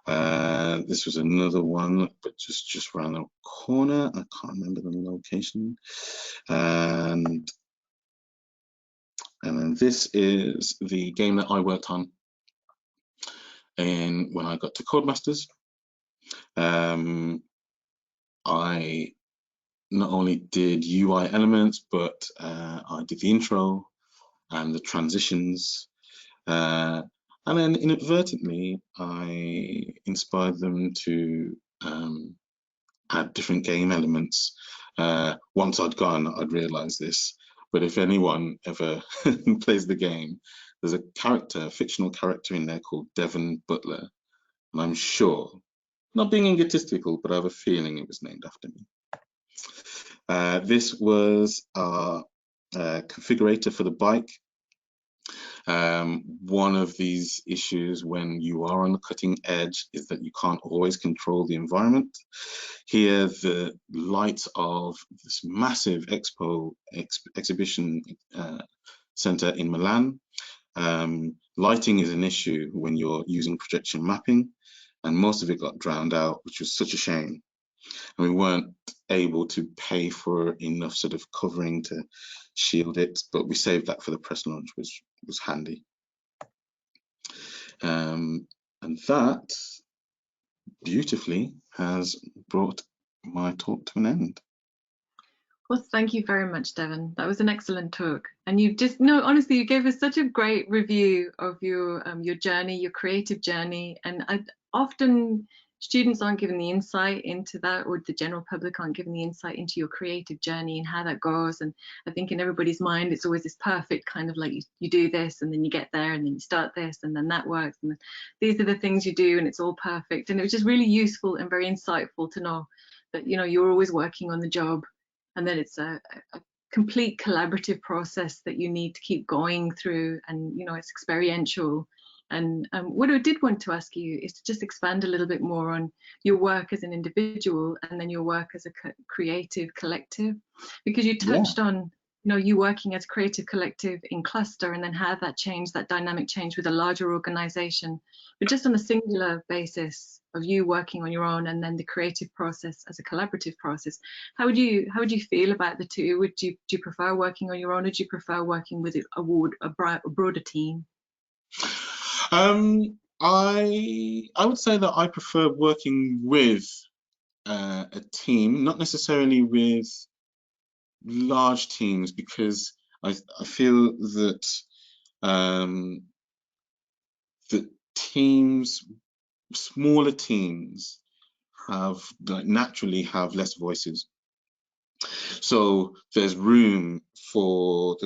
This was another one, but just around the corner. I can't remember the location. And then this is the game that I worked on when I got to Codemasters. I not only did UI elements, but I did the intro and the transitions. And then inadvertently, I inspired them to add different game elements. Once I'd gone, I'd realized this. But if anyone ever plays the game, there's a character, a fictional character in there called Devon Butler. And I'm sure, not being egotistical, but I have a feeling it was named after me. This was our configurator for the bike. One of these issues when you are on the cutting edge is that you can't always control the environment. Here, the lights of this massive exhibition center in Milan. Lighting is an issue when you're using projection mapping, and most of it got drowned out, which was such a shame. And we weren't able to pay for enough sort of covering to shield it, but we saved that for the press launch, which was handy. And that beautifully has brought my talk to an end. Well, thank you very much, Devon. That was an excellent talk. And you just, no, honestly, you gave us such a great review of your journey, your creative journey. And often students aren't given the insight into that, or the general public aren't given the insight into your creative journey and how that goes. And I think in everybody's mind, it's always this perfect kind of like you do this and then you get there and then you start this and then that works. And these are the things you do and it's all perfect. And it was just really useful and very insightful to know that, you know, you're always working on the job, and then it's a complete collaborative process that you need to keep going through, and you know, it's experiential. And what I did want to ask you is to just expand a little bit more on your work as an individual and then your work as a creative collective, because you touched on, you know, you working as a creative collective in cluster and then how that changed, that dynamic change with a larger organization, but just on a singular basis of you working on your own and then the creative process as a collaborative process. How would you feel about the two? Do you prefer working on your own, or do you prefer working with a broader team? I would say that I prefer working with a team, not necessarily with large teams, because I feel that that teams, smaller teams, naturally have less voices. So there's room for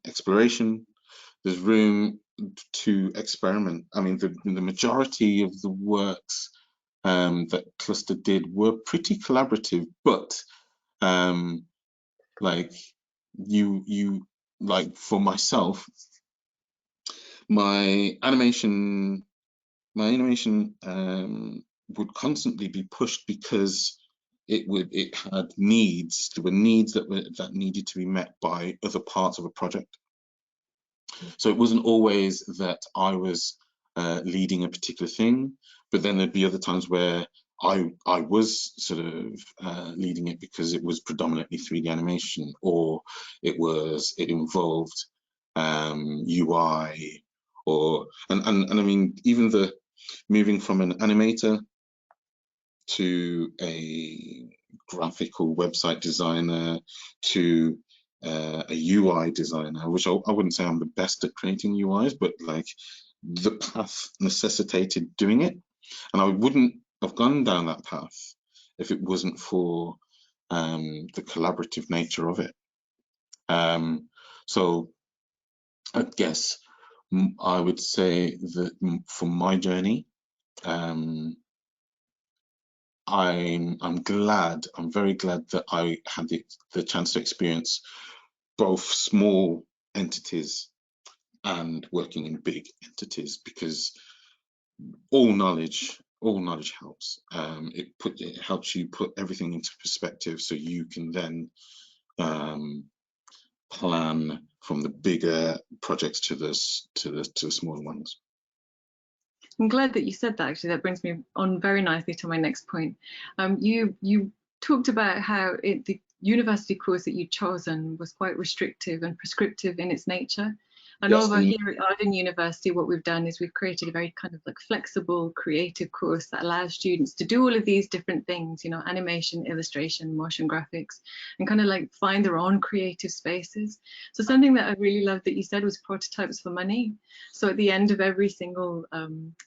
exploration. There's room to experiment. I mean, the majority of the works that Cluster did were pretty collaborative, but like like for myself, my animation would constantly be pushed because it had needs. There were needs that needed to be met by other parts of a project. So it wasn't always that I was leading a particular thing, but then there'd be other times where I was sort of leading it because it was predominantly 3D animation, or it involved UI, and I mean, even the moving from an animator to a graphical website designer to a UI designer, which I wouldn't say I'm the best at creating UIs, but like the path necessitated doing it, and I wouldn't have gone down that path if it wasn't for the collaborative nature of it. So I guess I would say that for my journey, I'm very glad that I had the chance to experience both small entities and working in big entities, because all knowledge helps. It helps you put everything into perspective, so you can then plan from the bigger projects to the smaller ones. I'm glad that you said that. Actually, that brings me on very nicely to my next point. You talked about how the university course that you'd chosen was quite restrictive and prescriptive in its nature. And Yes, over here at Arden University, what we've done is we've created a very kind of like flexible, creative course that allows students to do all of these different things, you know, animation, illustration, motion graphics, and kind of like find their own creative spaces. So something that I really loved that you said was prototypes for money. So at the end of every single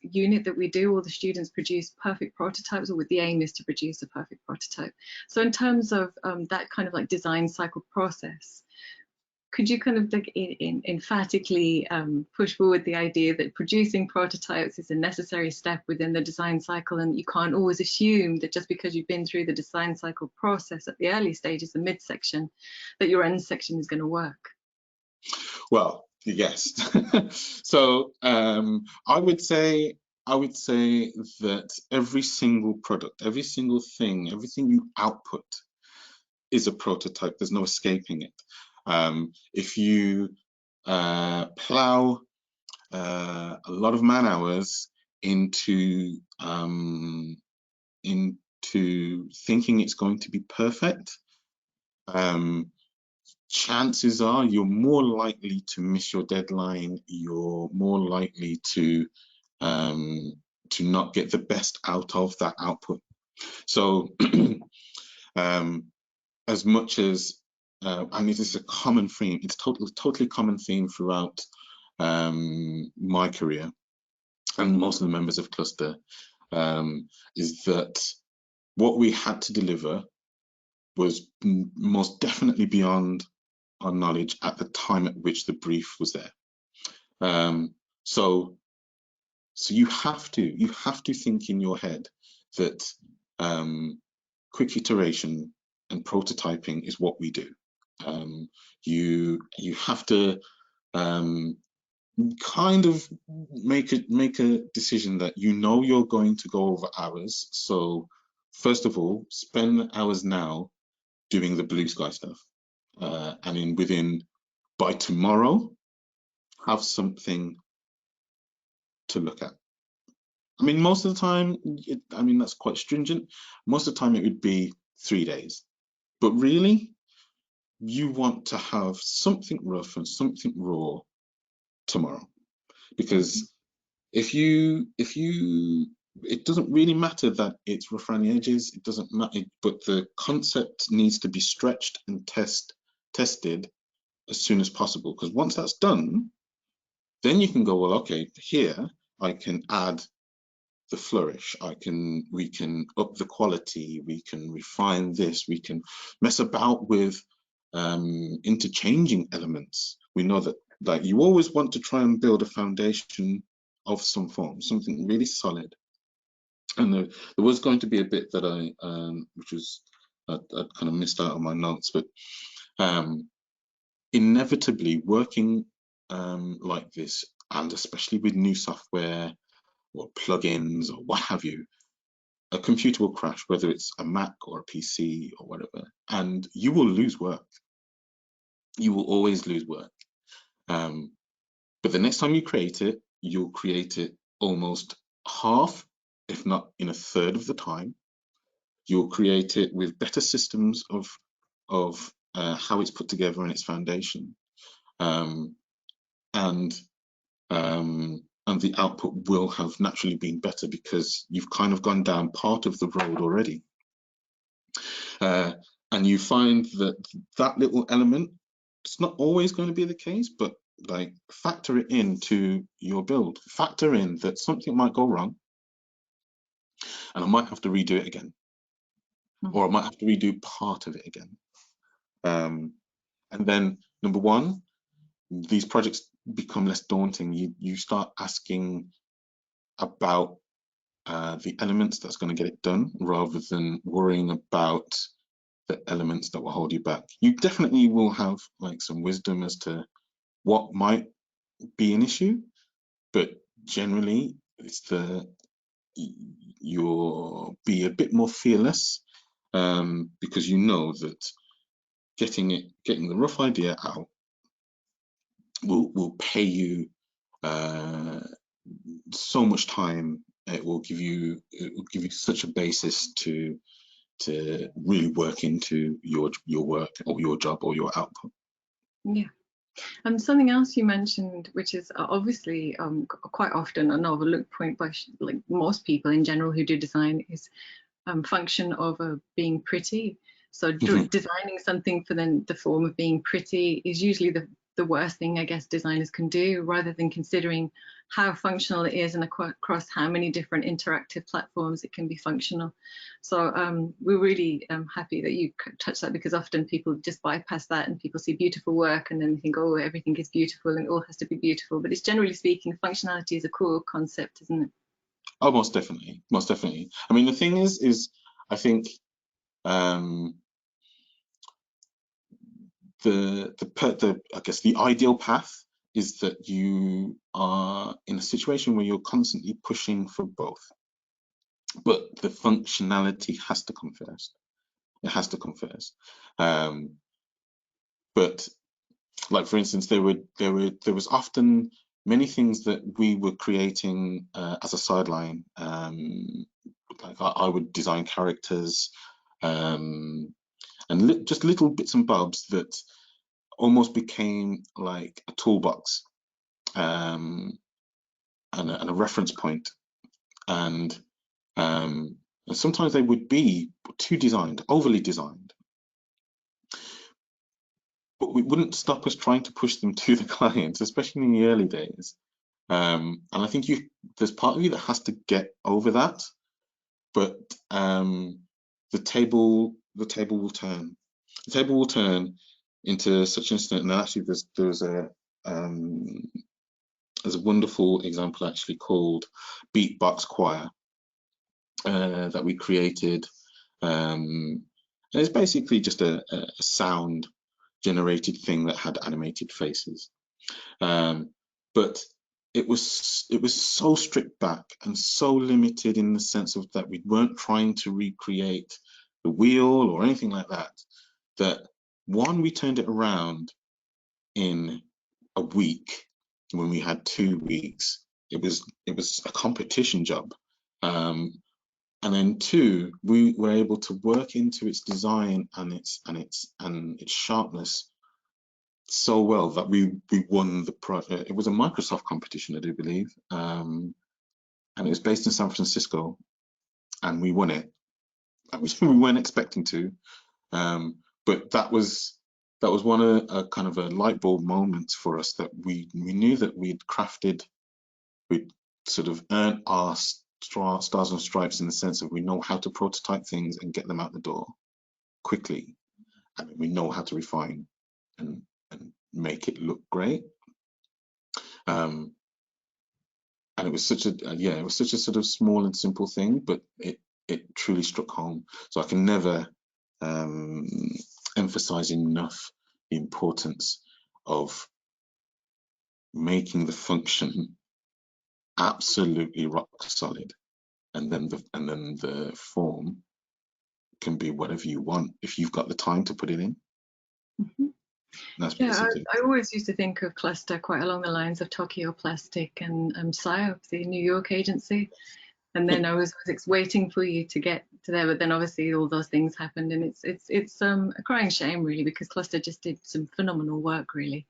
unit that we do, all the students produce perfect prototypes, or with the aim is to produce a perfect prototype. So in terms of that kind of like design cycle process, could you kind of like emphatically push forward the idea that producing prototypes is a necessary step within the design cycle, and you can't always assume that just because you've been through the design cycle process at the early stages, the midsection, that your end section is going to work? Well, yes. So I would say that every single product, every single thing, everything you output is a prototype. There's no escaping it. If you plow a lot of man hours into thinking it's going to be perfect, chances are you're more likely to miss your deadline. You're more likely to not get the best out of that output. So as much as I mean, this is a common theme. It's totally common theme throughout my career and most of the members of Cluster, is that what we had to deliver was most definitely beyond our knowledge at the time at which the brief was there. So you have to think in your head that quick iteration and prototyping is what we do. You have to kind of make a decision that you know you're going to go over hours. So first of all, spend hours now doing the blue sky stuff, and by tomorrow have something to look at. I mean, most of the time, that's quite stringent. Most of the time it would be 3 days, but really you want to have something rough and something raw tomorrow, because if you it doesn't really matter that it's rough around the edges. It doesn't matter, but the concept needs to be stretched and tested as soon as possible, because once that's done, then you can go, well, okay, here I can add the flourish, we can up the quality, we can refine this, we can mess about with interchanging elements. We know that like you always want to try and build a foundation of some form, something really solid. And there was going to be a bit that which was I kind of missed out on my notes, but inevitably working like this, and especially with new software or plugins or what have you, a computer will crash, whether it's a Mac or a PC or whatever, and you will lose work. You will always lose work. But the next time you create it, you'll create it almost half, if not in a third of the time. You'll create it with better systems of how it's put together and its foundation, and the output will have naturally been better because you've kind of gone down part of the road already. And you find that that little element, it's not always going to be the case, but like factor it into your build. Factor in that something might go wrong and I might have to redo it again, or I might have to redo part of it again. And then number one, these projects become less daunting. You start asking about the elements that's going to get it done rather than worrying about the elements that will hold you back. You definitely will have like some wisdom as to what might be an issue, but generally it's you'll be a bit more fearless, because you know that getting the rough idea out will pay you so much time. It will give you such a basis to really work into your work or your job or your output. Yeah. And something else you mentioned, which is obviously quite often an overlooked point by like most people in general who do design, is function over being pretty. So designing something for the form of being pretty is usually the worst thing I guess designers can do, rather than considering how functional it is and across how many different interactive platforms it can be functional. So we're really happy that you touched that, because often people just bypass that and people see beautiful work and then they think, oh, everything is beautiful and it all has to be beautiful. But it's generally speaking, functionality is a core concept, isn't it? Oh, most definitely, most definitely. I mean, the thing is I think I guess the ideal path is that you are in a situation where you're constantly pushing for both, but the functionality has to come first. It has to come first. But like for instance, there was often many things that we were creating as a sideline. Like I would design characters, and just little bits and bobs that almost became like a toolbox, and a reference point. And sometimes they would be too designed, overly designed, but we wouldn't stop us trying to push them to the clients, especially in the early days. And I think there's part of you that has to get over that, but the table will turn. The table will turn into such an instant. And actually, there's a wonderful example actually called Beatbox Choir that we created. And it's basically just a sound generated thing that had animated faces. But it was so stripped back and so limited in the sense of that we weren't trying to recreate the wheel or anything like that, that one, we turned it around in a week when we had 2 weeks. It was a competition job. And then 2, we were able to work into its design and its sharpness so well that we won the project. It was a Microsoft competition, I do believe, and it was based in San Francisco, and we won it. We weren't expecting to, but that was one of a kind of a light bulb moments for us, that we knew that we'd sort of earned our stars and stripes in the sense that we know how to prototype things and get them out the door quickly, and we know how to refine and make it look great. And it was such a it was such a sort of small and simple thing, but it truly struck home. So I can never emphasize enough the importance of making the function absolutely rock solid, and then the form can be whatever you want if you've got the time to put it in. Mm-hmm. That's Yeah, basically. I always used to think of Cluster quite along the lines of Tokyo Plastic and PSYOP, the New York agency. And then I was waiting for you to get to there, but then obviously all those things happened, and it's a crying shame really, because Cluster just did some phenomenal work really.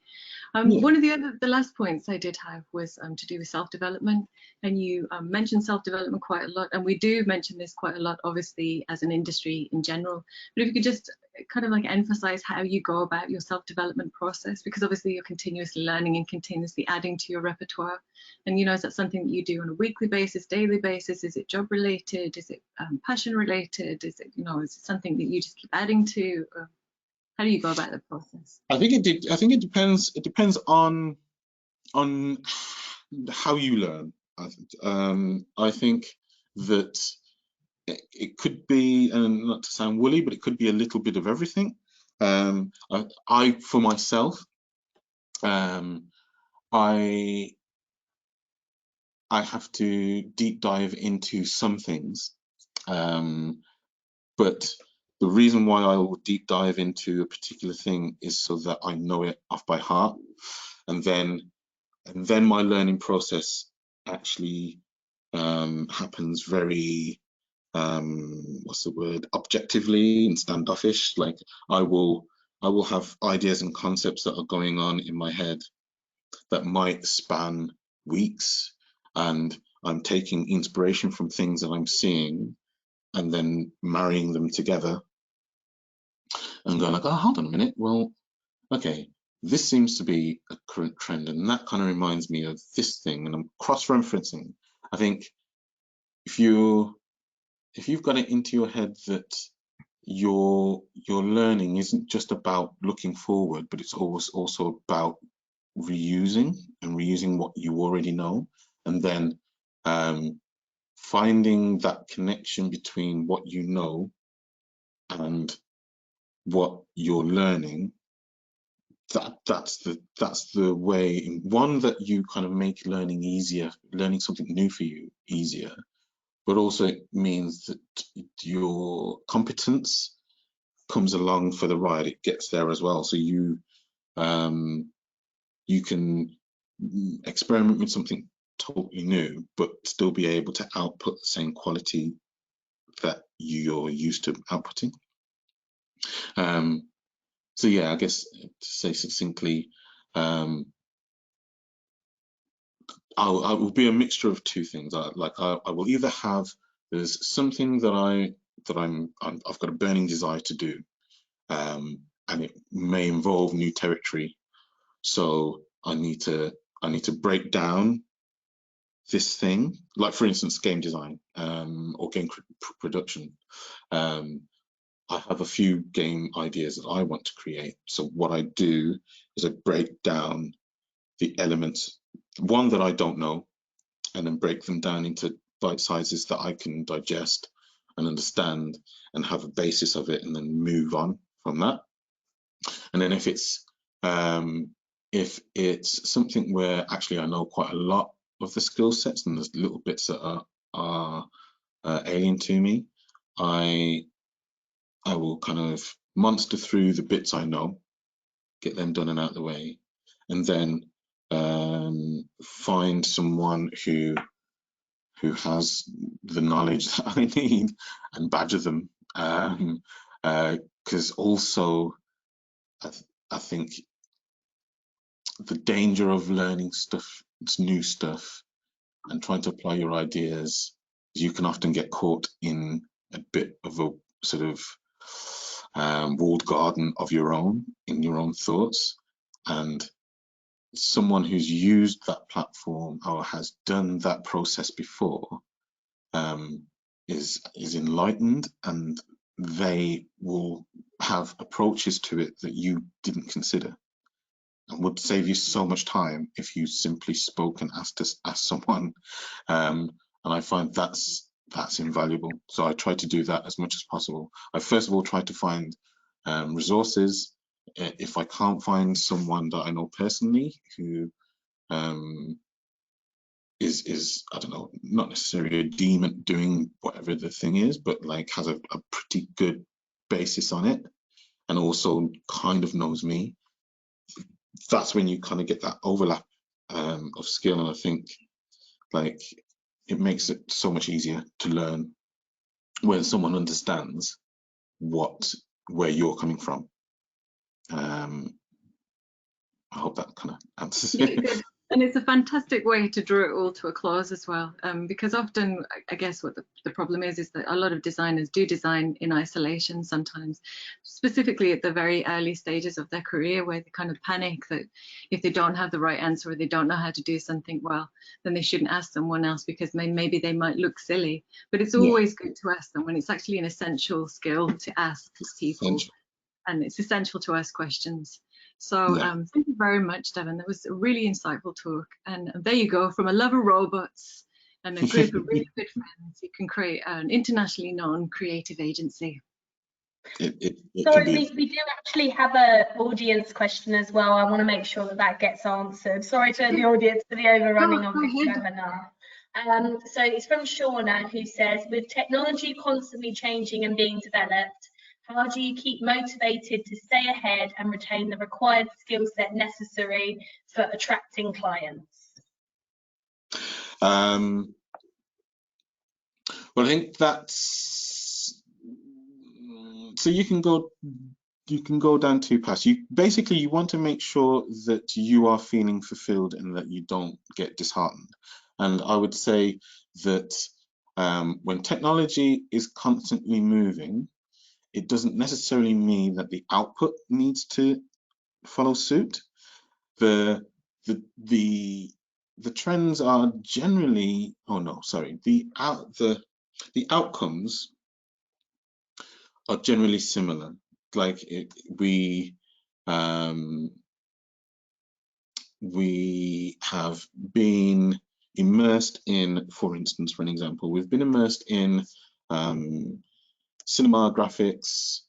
One of the last points I did have was to do with self-development, and you mentioned self-development quite a lot, and we do mention this quite a lot, obviously, as an industry in general. But if you could just kind of like emphasize how you go about your self-development process, because obviously you're continuously learning and continuously adding to your repertoire. And you know, is that something that you do on a weekly basis, daily basis? Is it job related? Is it passion related? Is it, you know, is it something that you just keep adding to? How do you go about the process? I think it depends. It depends on how you learn. I think that it could be, and not to sound woolly, but it could be a little bit of everything. I for myself, I have to deep dive into some things, but the reason why I will deep dive into a particular thing is so that I know it off by heart, and then my learning process actually happens very what's the word, objectively and standoffish. Like I will have ideas and concepts that are going on in my head that might span weeks, and I'm taking inspiration from things that I'm seeing and then marrying them together and going like, oh, hold on a minute, well, okay, this seems to be a current trend, and that kind of reminds me of this thing, and I'm cross-referencing. I think if you've got it into your head that your learning isn't just about looking forward, but it's always also about reusing what you already know, and then finding that connection between what you know and what you're learning. That's the way, one, that you kind of make learning easier, learning something new for you easier, but also it means that your competence comes along for the ride. It gets there as well, so you can experiment with something totally new but still be able to output the same quality that you're used to outputting. So yeah, I guess to say succinctly, I will be a mixture of two things. I will either have, there's something that I've got a burning desire to do, and it may involve new territory. So I need to break down this thing, like for instance, game design or game production. I have a few game ideas that I want to create. So what I do is I break down the elements, one that I don't know, and then break them down into bite sizes that I can digest and understand and have a basis of it, and then move on from that. And then if it's something where actually I know quite a lot of the skill sets and there's little bits that are alien to me, I will kind of monster through the bits I know, get them done and out of the way, and then find someone who has the knowledge that I need and badger them. Because also, I think the danger of learning stuff, it's new stuff, and trying to apply your ideas, you can often get caught in a bit of a sort of walled garden of your own, in your own thoughts. And someone who's used that platform or has done that process before is enlightened, and they will have approaches to it that you didn't consider. and would save you so much time if you simply spoke and asked someone. And I find that's invaluable. So I try to do that as much as possible. I first of all try to find resources. If I can't find someone that I know personally who is I don't know, not necessarily a demon doing whatever the thing is, but like has a pretty good basis on it, and also kind of knows me, that's when you kind of get that overlap of skill. And I think like it makes it so much easier to learn when someone understands where you're coming from. I hope that kind of answers Yeah, it. good. And it's a fantastic way to draw it all to a close as well, because often, I guess what the problem is that a lot of designers do design in isolation sometimes, specifically at the very early stages of their career, where they kind of panic that if they don't have the right answer or they don't know how to do something well, then they shouldn't ask someone else because maybe they might look silly. But it's Yeah, always good to ask them when it's actually an essential skill to ask people, essential. and it's essential to ask questions. So Yeah. thank you very much, Devon. That was a really insightful talk. And there you go, from a love of robots and a group of really good friends, you can create an internationally known creative agency. It can Sorry, be. we do actually have an audience question as well. I want to make sure that that gets answered. Sorry to the audience for the overrunning of Go this ahead. webinar. So it's from Shauna, who says, with technology constantly changing and being developed, how do you keep motivated to stay ahead and retain the required skill set necessary for attracting clients? Well, I think that's so you can go down two paths. You want to make sure that you are feeling fulfilled and that you don't get disheartened. And I would say that when technology is constantly moving, it doesn't necessarily mean that the output needs to follow suit. The trends are generally, the outcomes are generally similar. Like we have been immersed in, for instance, for an example, we've been immersed in cinema graphics,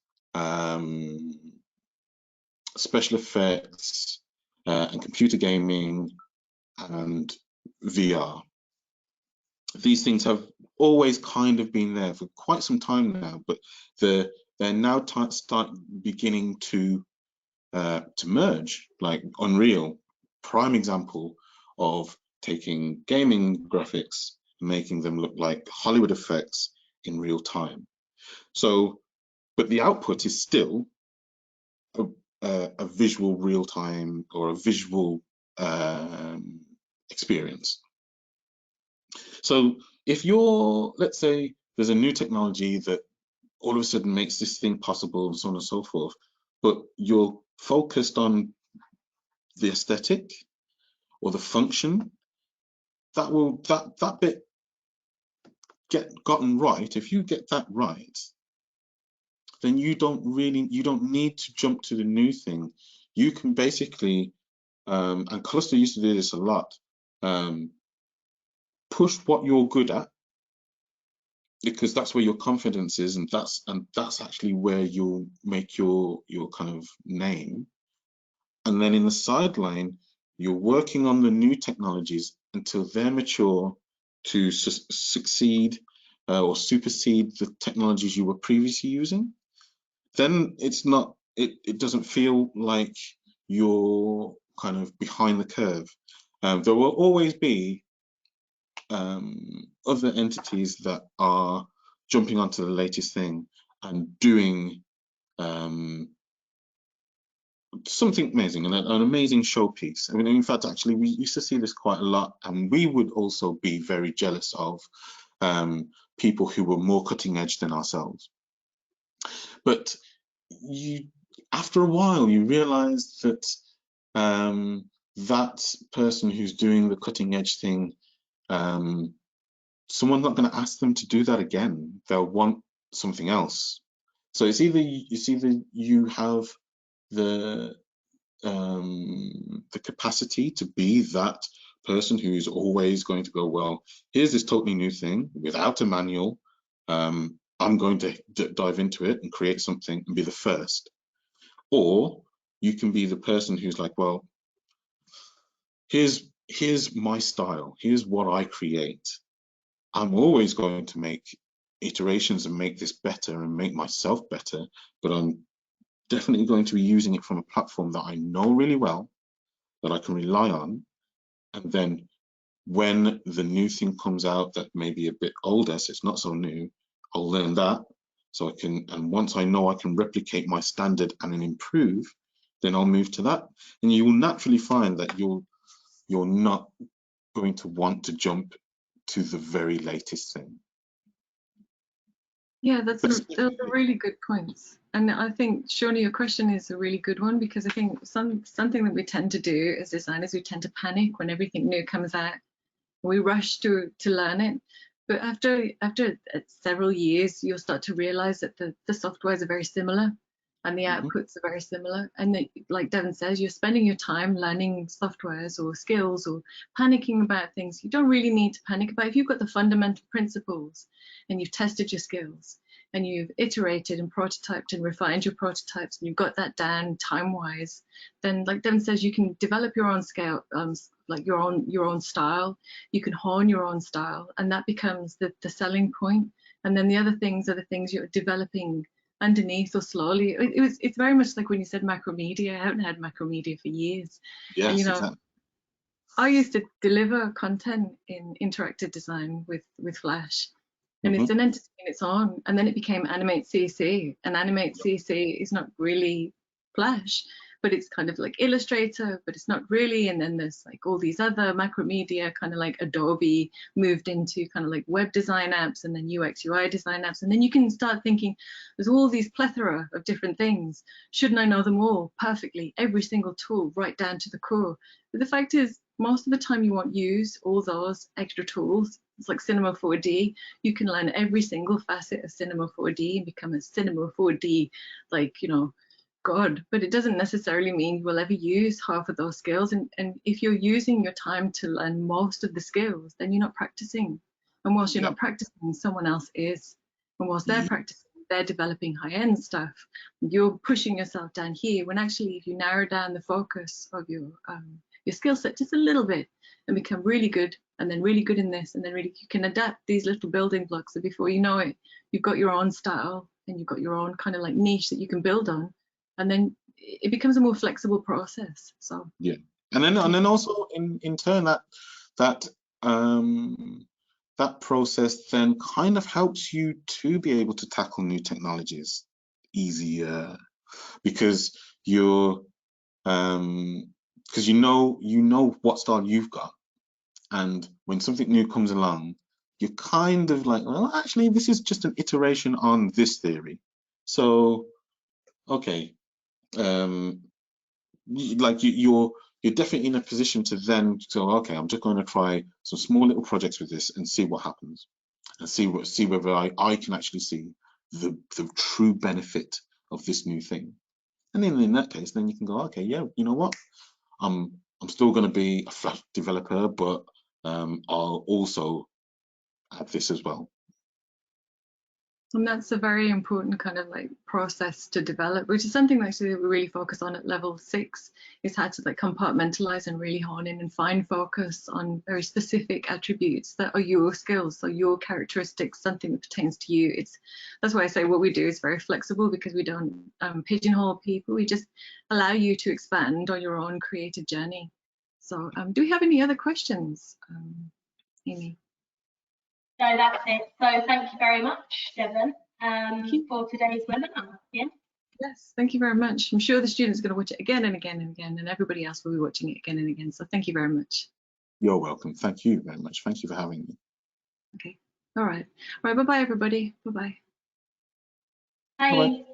special effects, and computer gaming and VR. These things have always kind of been there for quite some time now, but they're now start beginning to merge. Like Unreal, prime example of taking gaming graphics and making them look like Hollywood effects in real time. So, but the output is still a visual real time or a visual experience. So if let's say there's a new technology that all of a sudden makes this thing possible and so on and so forth, but you're focused on the aesthetic or the function, that bit gotten right. If you get that right, then you don't need to jump to the new thing. You can basically, and Cluster used to do this a lot, push what you're good at, because that's where your confidence is, and that's actually where you'll make your kind of name. And then in the sideline, you're working on the new technologies until they're mature to succeed or supersede the technologies you were previously using. Then it doesn't feel like you're kind of behind the curve. There will always be other entities that are jumping onto the latest thing and doing something amazing, and an amazing showpiece. I mean, in fact, actually, we used to see this quite a lot, and we would also be very jealous of people who were more cutting edge than ourselves. But after a while, you realize that that person who's doing the cutting edge thing, someone's not going to ask them to do that again. They'll want something else. So it's either you have the the capacity to be that person who's always going to go, well, here's this totally new thing without a manual. I'm going to dive into it and create something and be the first. Or you can be the person who's like, well, here's my style. Here's what I create. I'm always going to make iterations and make this better and make myself better, but I'm definitely going to be using it from a platform that I know really well, that I can rely on. And then when the new thing comes out that may be a bit older, so it's not so new, I'll learn that. So I can, and once I know I can replicate my standard and then improve, then I'll move to that. And you will naturally find that you're not going to want to jump to the very latest thing. Yeah, those are really good points. And I think, Shawnee, your question is a really good one, because I think something that we tend to do as designers, we tend to panic when everything new comes out. We rush to learn it. But after several years, you'll start to realize that the softwares are very similar and the outputs are very similar. And that, like Devin says, you're spending your time learning softwares or skills or panicking about things you don't really need to panic about. If you've got the fundamental principles and you've tested your skills and you've iterated and prototyped and refined your prototypes and you've got that down time-wise, then, like Devin says, you can develop your own scale, like your own style. You can hone your own style, and that becomes the selling point. And then the other things are the things you're developing underneath or slowly. It's very much like when you said macromedia. I haven't had macromedia for years. Yes, and, exactly. I used to deliver content in interactive design with Flash, and it's an entity in its own. And then it became Animate CC, and Animate CC is not really Flash, but it's kind of like Illustrator, but it's not really. And then there's like all these other macromedia, kind of like Adobe moved into kind of like web design apps, and then UX UI design apps. And then you can start thinking, there's all these plethora of different things. Shouldn't I know them all perfectly? Every single tool right down to the core. But the fact is, most of the time you won't use all those extra tools. It's like Cinema 4D. You can learn every single facet of Cinema 4D and become a Cinema 4D, like, God, but it doesn't necessarily mean you will ever use half of those skills. And if you're using your time to learn most of the skills, then you're not practicing. And whilst you're not practicing, someone else is. And whilst they're practicing, they're developing high-end stuff. You're pushing yourself down here, when actually, if you narrow down the focus of your skill set just a little bit and become really good, and then really good in this, and then really you can adapt these little building blocks. So before you know it, you've got your own style and you've got your own kind of like niche that you can build on. And then it becomes a more flexible process. So yeah, and then also in turn that process then kind of helps you to be able to tackle new technologies easier, because you're because you know what style you've got, and when something new comes along, you're kind of like, well, actually this is just an iteration on this theory, so okay. You're definitely in a position to then go, okay, I'm just going to try some small little projects with this and see what happens, and see whether I can actually see the true benefit of this new thing. And then in that case, then you can go, okay, yeah, you know what, I'm still going to be a Flash developer, but I'll also add this as well. And that's a very important kind of like process to develop, which is something actually that we really focus on at level 6, is how to like compartmentalize and really hone in and find focus on very specific attributes that are your skills, so your characteristics, something that pertains to you. That's why I say what we do is very flexible, because we don't pigeonhole people. We just allow you to expand on your own creative journey. So do we have any other questions, Amy? So that's it. So thank you very much, Devin, for today's webinar. Yeah. Yes, thank you very much. I'm sure the students are going to watch it again and again and again, and everybody else will be watching it again and again. So thank you very much. You're welcome. Thank you very much. Thank you for having me. Okay. All right. All right. Bye-bye, everybody. Bye-bye. Bye. Bye-bye.